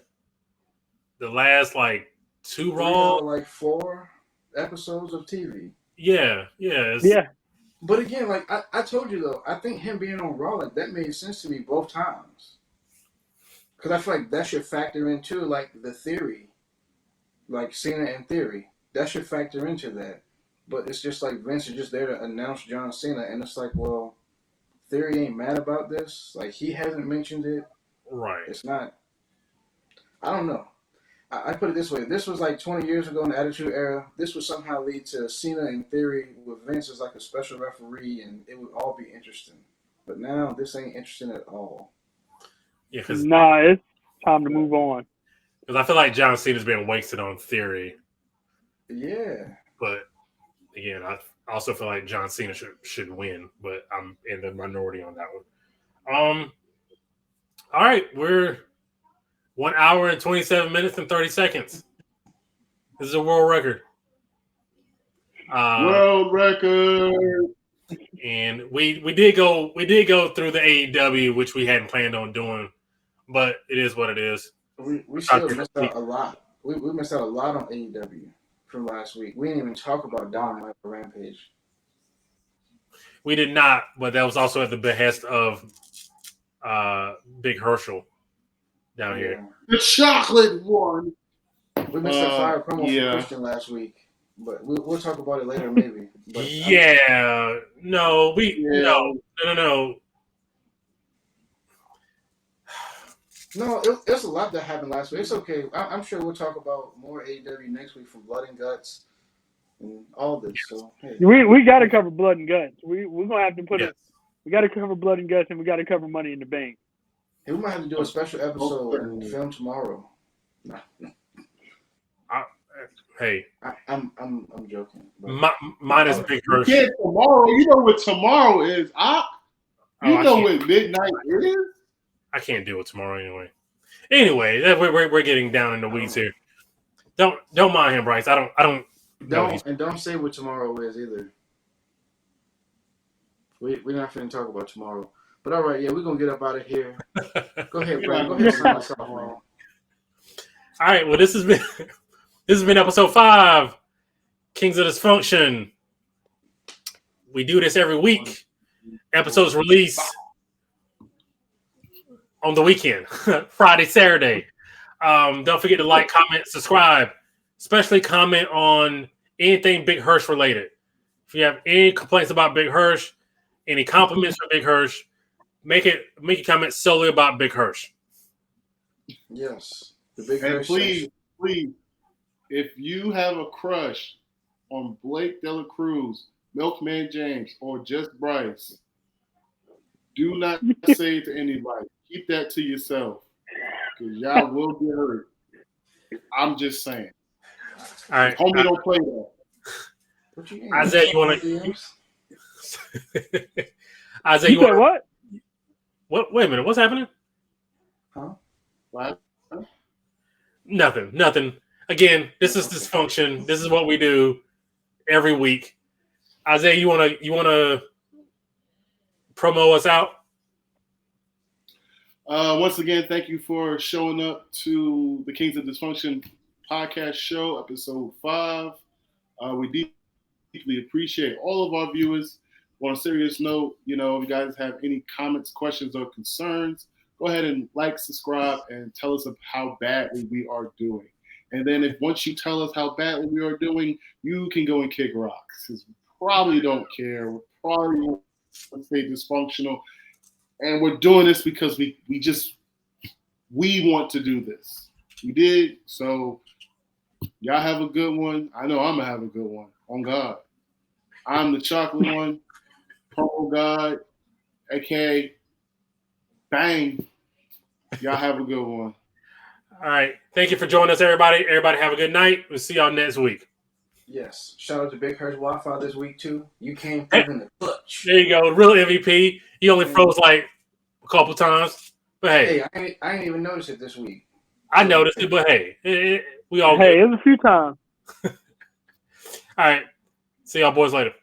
Speaker 1: the last like 2 Raw.
Speaker 4: Like 4 episodes of TV.
Speaker 1: Yeah.
Speaker 2: Yeah.
Speaker 4: But again, like I told you though, I think him being on Raw, like that made sense to me both times. Because I feel like that should factor into like the Theory, like Cena and Theory. That should factor into that. But it's just like Vince is just there to announce John Cena, and it's like, well, Theory ain't mad about this. Like he hasn't mentioned it.
Speaker 1: Right.
Speaker 4: It's not. I don't know. I put it this way. This was like 20 years ago in the Attitude Era. This would somehow lead to Cena and Theory with Vince as like a special referee, and it would all be interesting. But now this ain't interesting at all.
Speaker 1: Yeah, because
Speaker 2: Nah, it's time to move on.
Speaker 1: I feel like John Cena's been wasted on Theory.
Speaker 4: Yeah.
Speaker 1: But again, I also feel like John Cena should win, but I'm in the minority on that one. All right, we're 1 hour and 27 minutes and 30 seconds. This is a world record.
Speaker 3: World record.
Speaker 1: And we did go through the AEW, which we hadn't planned on doing, but it is what it is.
Speaker 4: We still missed out a lot. We missed out a lot on AEW from last week. We didn't even talk about Dynamite or Rampage.
Speaker 1: We did not, but that was also at the behest of Big Herschel down here.
Speaker 3: The chocolate one.
Speaker 4: We missed a fire promo from Christian last week, but we'll talk about it later maybe. But
Speaker 1: No.
Speaker 4: No, it's a lot that happened last week. It's okay. I'm sure we'll talk about more AEW next week from Blood and Guts and all this. So hey.
Speaker 2: We got to cover Blood and Guts. We're gonna have to put it. We got to cover Blood and Guts, and we got to cover Money in the Bank.
Speaker 4: Hey, we might have to do a special episode and film tomorrow. I'm joking.
Speaker 1: Mine is Big Herschel.
Speaker 3: Yeah, tomorrow. You know what tomorrow is? You know what midnight is?
Speaker 1: I can't do it tomorrow anyway. Anyway, we're getting down in the weeds here. Don't mind him, Bryce. I don't.
Speaker 4: Don't say what tomorrow is either. We're not finna talk about tomorrow. But all right, we're gonna get up out of here. Go ahead, Brad. Go ahead and sign us off, man.
Speaker 1: All right. Well, this has been episode 5, Kings of Dysfunction. We do this every week. Episodes release on the weekend, Friday, Saturday. Don't forget to like, comment, subscribe. Especially comment on anything Big Hirsch related. If you have any complaints about Big Hirsch, any compliments for Big Hirsch, make a comment solely about Big Hirsch.
Speaker 4: Yes, the Big
Speaker 3: And
Speaker 4: Hirsch.
Speaker 3: please, if you have a crush on Blake Dela Cruz, Milkman James, or just Bryce, do not say it to anybody. Keep that to yourself, because y'all will get hurt. I'm just saying.
Speaker 1: All right,
Speaker 3: Homie, don't play that.
Speaker 4: What you mean?
Speaker 1: Isaiah, you want to? Isaiah,
Speaker 2: You said what?
Speaker 1: What? Wait a minute. What's happening?
Speaker 4: Huh?
Speaker 3: What?
Speaker 1: Nothing. Again, this is Dysfunction. This is what we do every week. Isaiah, you wanna promo us out?
Speaker 3: Once again, thank you for showing up to the Kings of Dysfunction podcast show, episode 5. We deeply appreciate all of our viewers. On a serious note, if you guys have any comments, questions, or concerns, go ahead and like, subscribe, and tell us how badly we are doing. And then once you tell us how badly we are doing, you can go and kick rocks. Because we probably don't care. We're probably going to stay dysfunctional. And we're doing this because we want to do this. We did. So y'all have a good one. I know I'm going to have a good one. On God. I'm the chocolate one. Purple God. A.K.A. Bang. Y'all have a good one.
Speaker 1: All right. Thank you for joining us, everybody. Everybody have a good night. We'll see y'all next week.
Speaker 4: Yes. Shout out to Big Hirsch Wi-Fi this week, too. You came through in the clutch.
Speaker 1: There you go. Real MVP. He only froze like a couple times. But hey.
Speaker 4: I ain't even noticed it this week.
Speaker 1: I noticed it, but hey. We all
Speaker 2: Hey, it was a few times.
Speaker 1: All right. See y'all boys later.